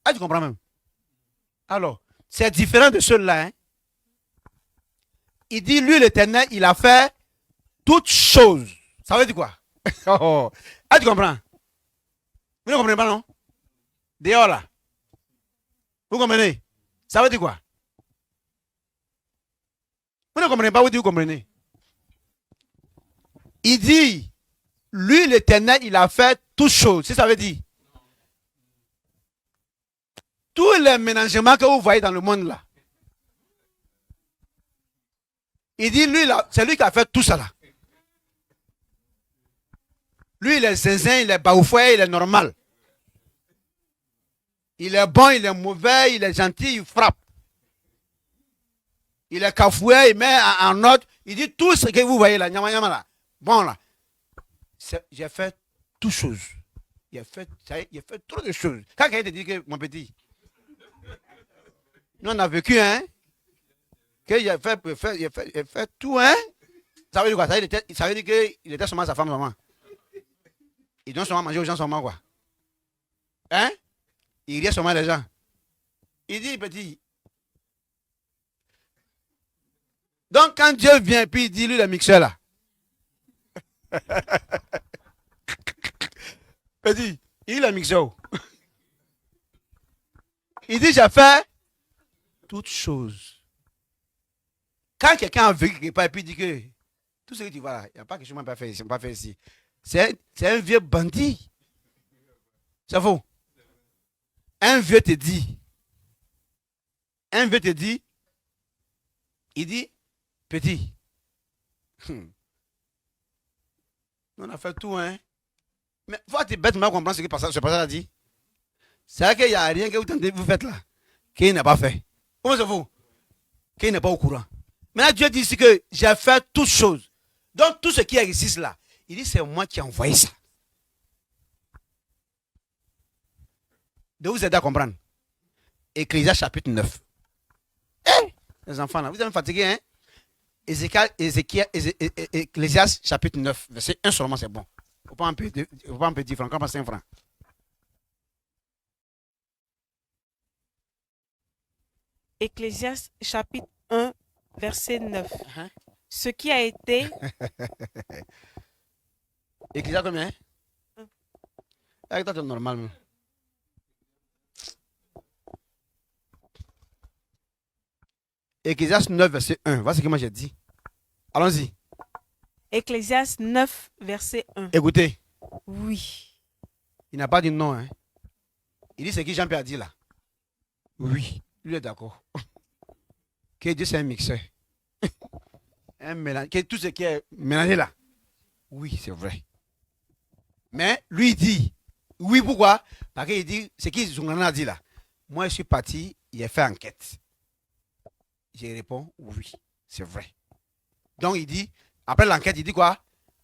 S1: Ah, tu comprends même? Alors, c'est différent de ceux-là. Hein? Il dit, lui l'Éternel, il a fait toutes choses. Ça veut dire quoi? Ah, tu comprends? Vous ne comprenez pas, non? Dehors là. Vous comprenez? Ça veut dire quoi? Vous ne comprenez pas, vous comprenez? Il dit, lui l'Éternel, il a fait toutes choses. C'est ça veut dire? Tous les ménagements que vous voyez dans le monde là. Il dit, lui, c'est lui qui a fait tout ça là. Lui, il est zinzin, il est baoufoué, il est normal. Il est bon, il est mauvais, il est gentil, il frappe. Il est cafoué, il met en ordre. Il dit tout ce que vous voyez là, là. Bon là. J'ai fait toutes choses. Il a fait trop de choses. Quand quelqu'un te dit que, mon petit, nous on a vécu, hein? Qu'il a fait tout, hein? Ça veut dire quoi? Ça veut dire qu'il était seulement sa femme, seulement. Il donne seulement manger aux gens, seulement, quoi. Hein? Il riait seulement les gens. Il dit, petit. Donc, quand Dieu vient, puis il dit, lui, le mixeur, là. Petit, il est le mixeur. Il dit, j'ai fait toutes choses. Quand quelqu'un a vécu quelque part, et puis il dit que tout ce que tu vois là, il n'y a pas quelque chose que je n'ai pas fait ici. C'est un vieux bandit. C'est faux. Un vieux te dit, il dit, petit, on a fait tout, hein. Mais faut être bêtement comprendre ce que ce passage a dit. C'est vrai qu'il n'y a rien que vous faites là, qu'il n'a pas fait. Comment c'est vous? Qu'il n'est pas au courant. Maintenant, Dieu dit ici que j'ai fait toutes choses. Donc, tout ce qui existe là, il dit c'est moi qui ai envoyé ça. De vous aider à comprendre. Ecclésias chapitre 9. Les enfants là, vous êtes fatigués, hein? Ecclésias chapitre 9, verset 1 seulement, c'est bon. Il ne faut pas en payer 10 francs, quand pas 5 francs.
S3: Ecclésias chapitre 1, verset 9. Ce qui a été...
S1: Ecclésias combien? Avec toi, c'est normal. Même. Ecclésias 9, verset 1. Voici ce que moi j'ai dit. Allons-y.
S3: Ecclésias 9, verset 1.
S1: Écoutez.
S3: Oui.
S1: Il n'a pas dit non. Hein. Il dit ce que Jean-Pierre a dit là. Oui. Lui est d'accord. Que Dieu c'est un mixeur. Un mélange. Que tout ce qui est mélangé là. Oui, c'est vrai. Mais lui il dit. Oui, pourquoi? Parce qu'il dit ce qu'il a dit là. Moi je suis parti, il a fait enquête. Je réponds oui, c'est vrai. Donc il dit, après l'enquête, il dit quoi?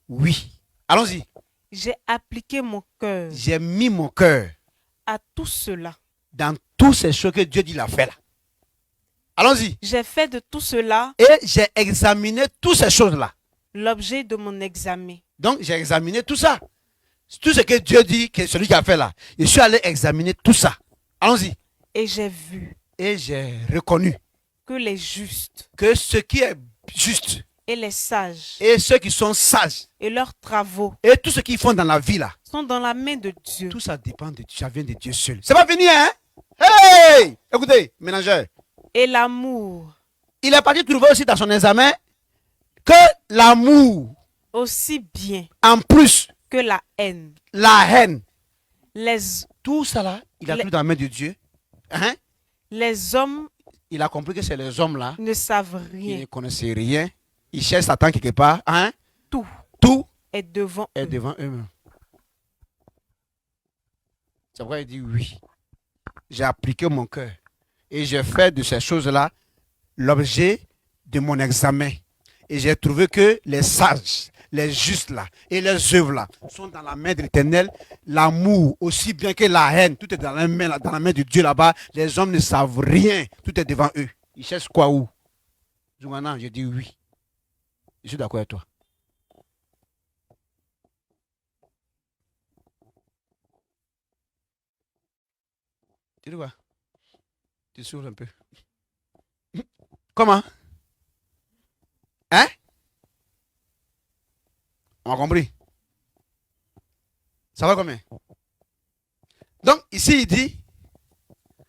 S1: Oui. Allons-y.
S3: J'ai appliqué mon cœur.
S1: J'ai mis mon cœur
S3: à tout cela.
S1: Dans toutes ces choses que Dieu dit l'a fait là. Allons-y.
S3: J'ai fait de tout cela.
S1: Et j'ai examiné toutes ces choses-là.
S3: L'objet de mon examen.
S1: Donc j'ai examiné tout ça. Tout ce que Dieu dit, que celui qui a fait là. Je suis allé examiner tout ça. Allons-y.
S3: Et j'ai vu.
S1: Et j'ai reconnu.
S3: Que les justes.
S1: Que ce qui est juste.
S3: Et les sages.
S1: Et ceux qui sont sages.
S3: Et leurs travaux.
S1: Et tout ce qu'ils font dans la vie là.
S3: Sont dans la main de Dieu.
S1: Tout ça dépend de Dieu. Ça vient de Dieu seul. C'est pas fini, hein? Hey! Écoutez, ménageur.
S3: Et l'amour.
S1: Il est parti trouver aussi dans son examen que l'amour.
S3: Aussi bien.
S1: En plus.
S3: Que la haine.
S1: La haine.
S3: Tout
S1: ça là, il a trouvé dans la main de Dieu. Hein?
S3: Les hommes.
S1: Il a compris que c'est les hommes là.
S3: Ne savent rien.
S1: Ils ne connaissent rien. Ils cherchent Satan quelque part. Hein?
S3: Tout est devant
S1: eux-mêmes. C'est pourquoi il dit oui. J'ai appliqué mon cœur. Et j'ai fait de ces choses-là l'objet de mon examen. Et j'ai trouvé que les sages, les justes là, et les œuvres là, sont dans la main de l'Éternel. L'amour, aussi bien que la haine, tout est dans la main de Dieu là-bas. Les hommes ne savent rien. Tout est devant eux. Ils cherchent quoi où? Maintenant, je dis oui. Je suis d'accord avec toi. Tu dis quoi? Tu souffles un peu. Comment? Hein? On a compris? Ça va combien? Donc, ici, il dit,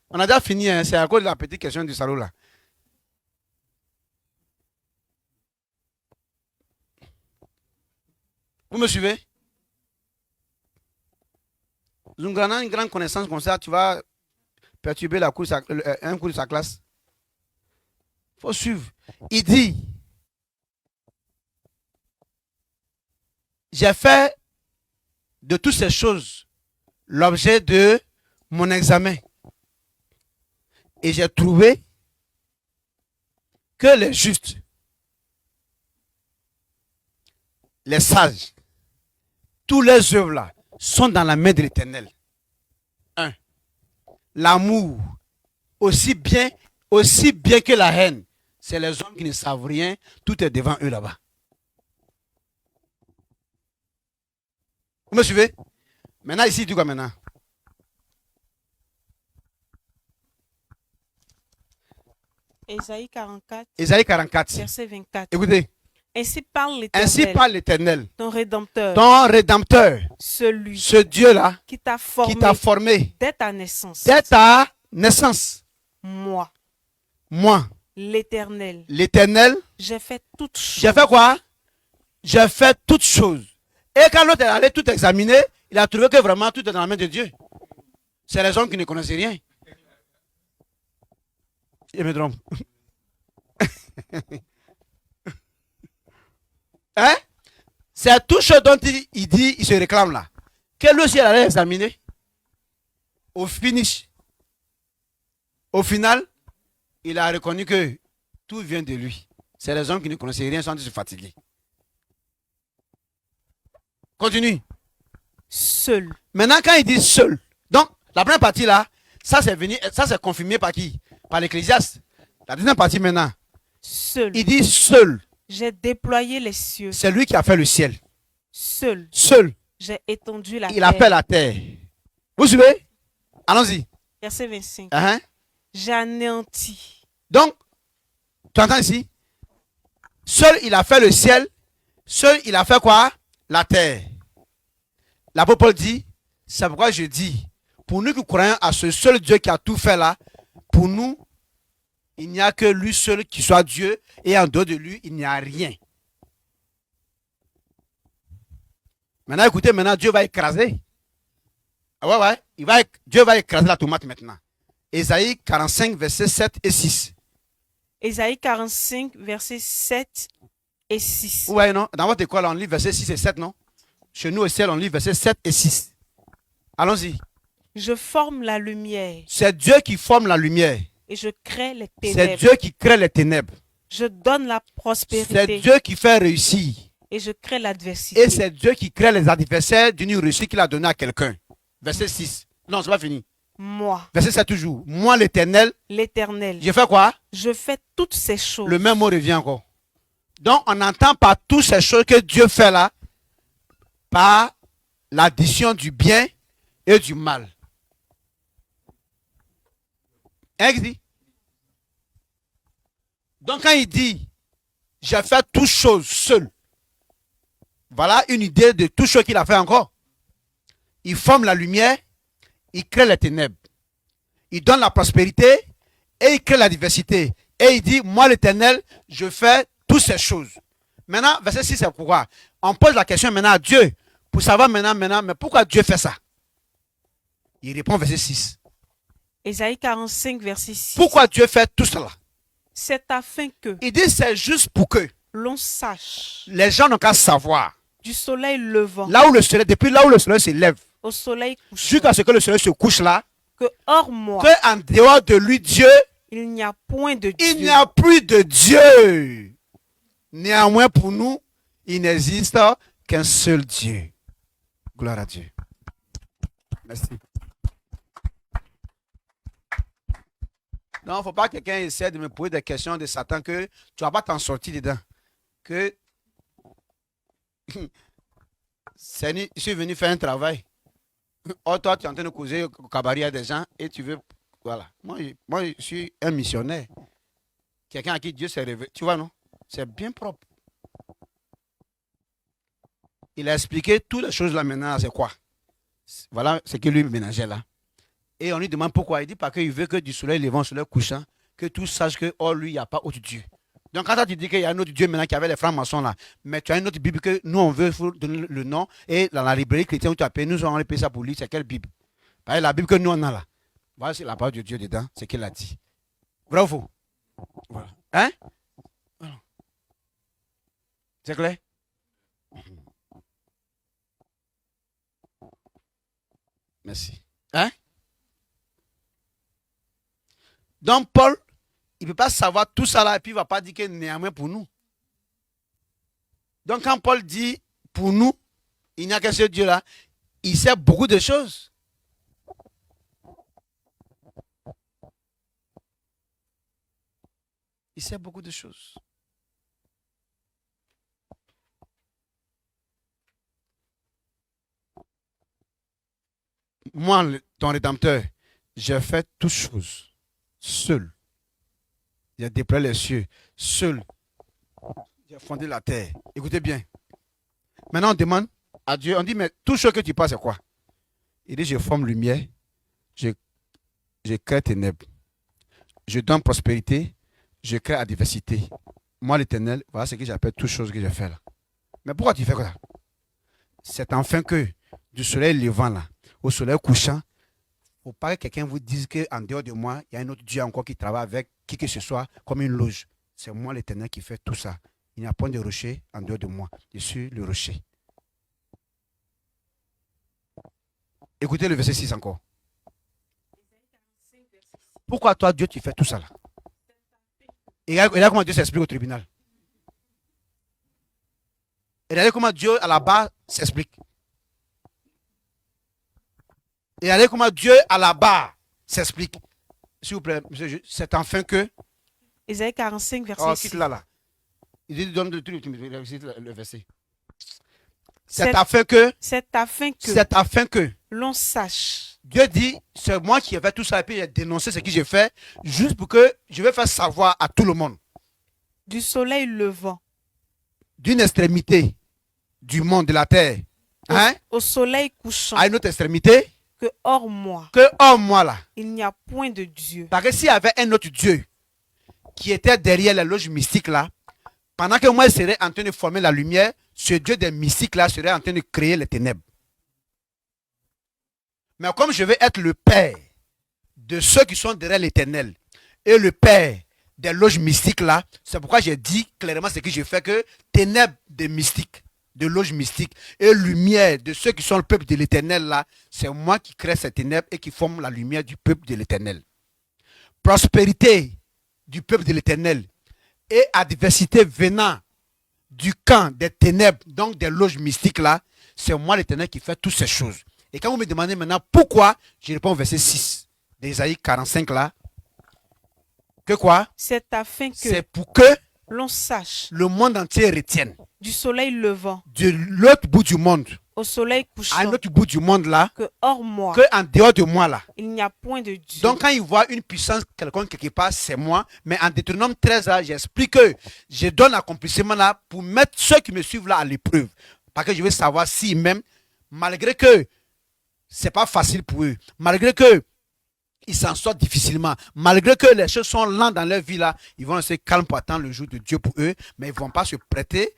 S1: on a déjà fini, hein, c'est à cause de la petite question du salaud là. Vous me suivez? Une grande connaissance comme ça, tu vas perturber un cours de sa classe. Il faut suivre. Il dit, j'ai fait de toutes ces choses l'objet de mon examen. Et j'ai trouvé que les justes, les sages, tous les œuvres là sont dans la main de l'Éternel. 1. L'amour, aussi bien que la haine, C'est les hommes qui ne savent rien. Tout est devant eux là-bas. Vous me suivez? Maintenant, ici, il dit quoi maintenant?
S3: Ésaïe 44,
S1: Ésaïe 44.
S3: verset 24.
S1: Écoutez.
S3: Ainsi parle
S1: Ainsi
S3: l'Éternel,
S1: parle l'Éternel,
S3: ton Rédempteur,
S1: ton Rédempteur,
S3: celui
S1: ce Dieu-là
S3: qui t'a formé
S1: qui t'a formé
S3: dès ta naissance.
S1: dès ta naissance.
S3: Moi,
S1: Moi,
S3: l'Éternel,
S1: l'Éternel,
S3: j'ai fait toutes choses.
S1: j'ai fait quoi? J'ai fait toutes choses. Et quand l'autre est allé tout examiner, il a trouvé que vraiment tout est dans la main de Dieu. C'est les hommes qui ne connaissent rien. Je me trompe. Hein? C'est tout ce dont il dit, il se réclame là. Que lui aussi, il allait examiner. Au finish. Au final, il a reconnu que tout vient de lui. C'est les hommes qui ne connaissaient rien sans se fatiguer. Continue.
S3: Seul.
S1: Maintenant, quand il dit seul, donc la première partie là, ça c'est confirmé par qui? Par l'Ecclésiaste. La deuxième partie maintenant,
S3: Seul.
S1: il dit seul.
S3: J'ai déployé les cieux.
S1: C'est lui qui a fait le ciel.
S3: Seul.
S1: Seul,
S3: J'ai étendu la
S1: il
S3: terre.
S1: a fait la terre. Vous suivez? Allons-y.
S3: Verset 25.
S1: Hein?
S3: J'ai anéanti.
S1: Donc, tu entends ici? Seul, il a fait le ciel. Seul, il a fait quoi? La terre. L'apôtre Paul dit, c'est pourquoi je dis, pour nous qui croyons à ce seul Dieu qui a tout fait là, pour nous, il n'y a que lui seul qui soit Dieu, et en dehors de lui, il n'y a rien. Maintenant, écoutez, maintenant, Dieu va écraser. Ah ouais. Dieu va écraser la tomate maintenant. Ésaïe 45, versets 7 et 6.
S3: Ésaïe 45, versets 7 et 6.
S1: Ouais, non? Dans votre école, on lit versets 6 et 7, non? Chez nous au ciel, on lit versets 7 et 6. Allons-y.
S3: Je forme la lumière
S1: C'est Dieu qui forme la lumière.
S3: et je crée les
S1: C'est
S3: ténèbres.
S1: Dieu qui crée les ténèbres.
S3: Je donne la
S1: C'est
S3: prospérité
S1: Dieu qui fait réussir.
S3: et je crée l'adversité.
S1: Et c'est Dieu qui crée les adversaires d'une réussite qu'il a donnée à quelqu'un. Verset 6. Non, c'est pas fini.
S3: Moi,
S1: Verset 7 toujours. Moi, l'Éternel,
S3: l'Éternel,
S1: je fais quoi?
S3: je fais toutes ces choses.
S1: Le même mot revient encore. Donc, on entend par toutes ces choses que Dieu fait là, par l'addition du bien et du mal. Hein, il dit? Donc, quand il dit, j'ai fait toutes choses seul, voilà une idée de tout ce qu'il a fait encore. Il forme la lumière, il crée les ténèbres. Il donne la prospérité et il crée la diversité. Et il dit, moi l'Éternel, je fais toutes ces choses. Maintenant, verset 6, c'est pourquoi? On pose la question maintenant à Dieu, pour savoir maintenant, mais pourquoi Dieu fait ça? Il répond verset 6.
S3: Ésaïe 45, verset 6.
S1: Pourquoi Dieu fait tout cela?
S3: C'est afin que
S1: Il dit, c'est juste pour que
S3: l'on sache
S1: les gens n'ont qu'à savoir,
S3: du soleil levant
S1: là où le soleil, depuis là où le soleil se lève,
S3: au soleil couchant
S1: jusqu'à ce que le soleil se couche là,
S3: que hors moi,
S1: que en dehors de lui, Dieu,
S3: il n'y a point de
S1: il
S3: Dieu.
S1: n'y a plus de Dieu. Néanmoins, pour nous, il n'existe qu'un seul Dieu. Gloire à Dieu. Merci. Non, il ne faut pas que quelqu'un essaie de me poser des questions de Satan que tu ne vas pas t'en sortir dedans. Que je suis venu faire un travail. Oh, toi, tu es en train de causer au cabaret à des gens et tu veux. Voilà. Moi, je suis un missionnaire. Quelqu'un à qui Dieu s'est révélé. Tu vois, non? C'est bien propre. Il a expliqué toutes les choses là maintenant, c'est quoi? Voilà ce que lui ménageait là. Et on lui demande pourquoi. Il dit parce qu'il veut que du soleil levant, soleil couchant, que tous sachent que oh, lui, il n'y a pas autre Dieu. Donc quand tu dis qu'il y a un autre Dieu maintenant qui avait les francs-maçons là, mais tu as une autre Bible que nous on veut donner le nom, et dans la librairie chrétienne où tu as payé, nous on a payé ça pour lui, c'est quelle Bible? Parce que la Bible que nous on a là, voilà, c'est la parole de Dieu dedans, c'est qu'il a dit. Vrai ou faux? Voilà. Hein? Voilà. C'est clair? Merci. Hein? Donc Paul, il ne peut pas savoir tout ça là et puis il ne va pas dire que néanmoins pour nous. Donc quand Paul dit pour nous, il n'y a qu'un seul Dieu là, il sait beaucoup de choses. Il sait beaucoup de choses. Moi, ton Rédempteur, j'ai fait toutes choses seul. J'ai déployé les cieux seul. J'ai fondé la terre. Écoutez bien. Maintenant, on demande à Dieu, on dit, mais tout ce que tu passes, c'est quoi? Il dit, je forme lumière, je crée ténèbres, je donne prospérité, je crée adversité. Moi, l'Éternel, voilà ce que j'appelle toutes choses que j'ai fait là. Mais pourquoi tu fais ça? C'est enfin que du soleil levant là, au soleil couchant, il ne faut pas que quelqu'un vous dise qu'en dehors de moi, il y a un autre Dieu encore qui travaille avec qui que ce soit comme une loge. C'est moi l'Éternel qui fait tout ça. Il n'y a point de rocher en dehors de moi. Je suis le rocher. Écoutez le verset 6 encore. Pourquoi toi, Dieu, tu fais tout ça là? Et là comment Dieu s'explique au tribunal. Et regardez comment Dieu à la barre s'explique. Et regardez comment Dieu à la barre s'explique. S'il vous plaît, monsieur, c'est enfin que.
S3: Ésaïe 45, verset
S1: Oh,
S3: 6.
S1: quitte là. Il dit donne le verset. C'est afin que.
S3: C'est afin que
S1: C'est afin que.
S3: l'on sache.
S1: Dieu dit, c'est moi qui ai fait tout ça et puis j'ai dénoncé ce que j'ai fait, juste pour que je vais faire savoir à tout le monde.
S3: Du soleil levant.
S1: D'une extrémité du monde, de la terre, hein,
S3: Au soleil couchant.
S1: à une autre extrémité,
S3: Que hors moi,
S1: que hors moi là.
S3: il n'y a point de Dieu.
S1: Parce que s'il y avait un autre Dieu qui était derrière la loge mystique là, pendant que moi je serais en train de former la lumière, ce Dieu des mystiques là serait en train de créer les ténèbres. Mais comme je vais être le père de ceux qui sont derrière l'Éternel et le père des loges mystiques là, c'est pourquoi j'ai dit clairement ce que j'ai fait, que ténèbres des mystiques, de loges mystiques, et lumière de ceux qui sont le peuple de l'Éternel là, c'est moi qui crée ces ténèbres et qui forme la lumière du peuple de l'Éternel. Prospérité du peuple de l'Éternel et adversité venant du camp des ténèbres, donc des loges mystiques là, c'est moi l'Éternel qui fait toutes ces choses. Et quand vous me demandez maintenant pourquoi, je réponds au verset 6 d'Ésaïe 45 là. Que quoi?
S3: C'est afin que
S1: C'est pour que
S3: l'on sache.
S1: le monde entier retienne.
S3: Du soleil levant.
S1: De l'autre bout du monde,
S3: Au soleil couchant.
S1: à l'autre bout du monde là,
S3: Que hors moi,
S1: que en dehors de moi là.
S3: il n'y a point de Dieu.
S1: Donc quand il voit une puissance quelconque quelque part, c'est moi. Mais en Deutéronome 13 là, j'explique que je donne accomplissement là pour mettre ceux qui me suivent là à l'épreuve. Parce que je veux savoir si même, malgré que c'est pas facile pour eux, malgré que ils s'en sortent difficilement, malgré que les choses sont lentes dans leur vie là, ils vont rester calmes pour attendre le jour de Dieu pour eux, mais ils ne vont pas se prêter,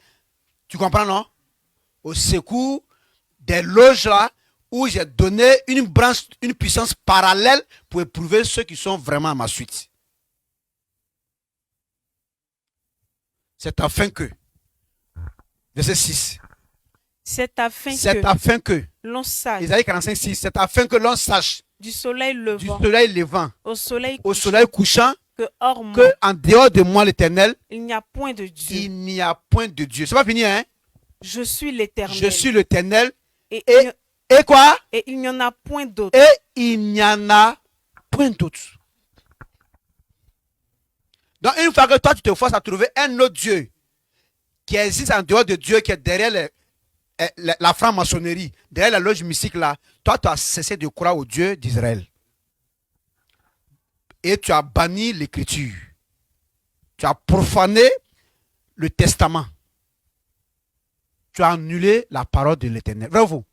S1: tu comprends non, au secours des loges là où j'ai donné une branche, une puissance parallèle pour éprouver ceux qui sont vraiment à ma suite. C'est afin que, verset 6,
S3: C'est afin
S1: que
S3: l'on sache.
S1: Isaïe 45, 6, c'est afin que l'on sache
S3: Du soleil
S1: du
S3: levant.
S1: soleil levant
S3: Au soleil
S1: au
S3: couchant.
S1: soleil couchant,
S3: Que hors moi,
S1: que en dehors de moi l'Éternel,
S3: il n'y a point de Dieu.
S1: il n'y a point de Dieu. C'est pas fini, hein?
S3: Je suis l'Éternel.
S1: Je suis l'Éternel.
S3: Et
S1: Et quoi?
S3: il n'y en a point d'autre.
S1: Et il n'y en a point d'autre. Donc une fois que toi tu te forces à trouver un autre Dieu qui existe en dehors de Dieu, qui est derrière la franc-maçonnerie, derrière la loge mystique là, toi tu as cessé de croire au Dieu d'Israël. Et tu as banni l'écriture. Tu as profané le testament. Tu as annulé la parole de l'Éternel. Vrai ou faux?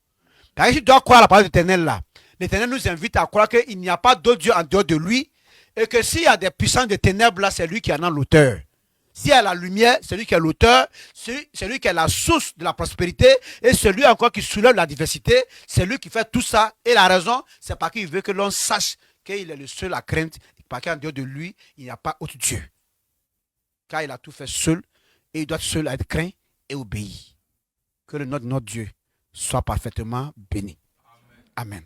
S1: Parce que si tu dois croire à la parole de l'Éternel là, l'Éternel nous invite à croire qu'il n'y a pas d'autre Dieu en dehors de lui, et que s'il y a des puissances de ténèbres là, c'est lui qui en a l'auteur. S'il y a la lumière, c'est lui qui est l'auteur, c'est lui qui est la source de la prospérité, et celui encore qui soulève la diversité, c'est lui qui fait tout ça. Et la raison, c'est parce qu'il veut que l'on sache qu'il est le seul à craindre, parce qu'en dehors de lui, il n'y a pas autre Dieu. Car il a tout fait seul, et il doit seul être craint et obéi. Que le nom de notre Dieu soit parfaitement béni. Amen.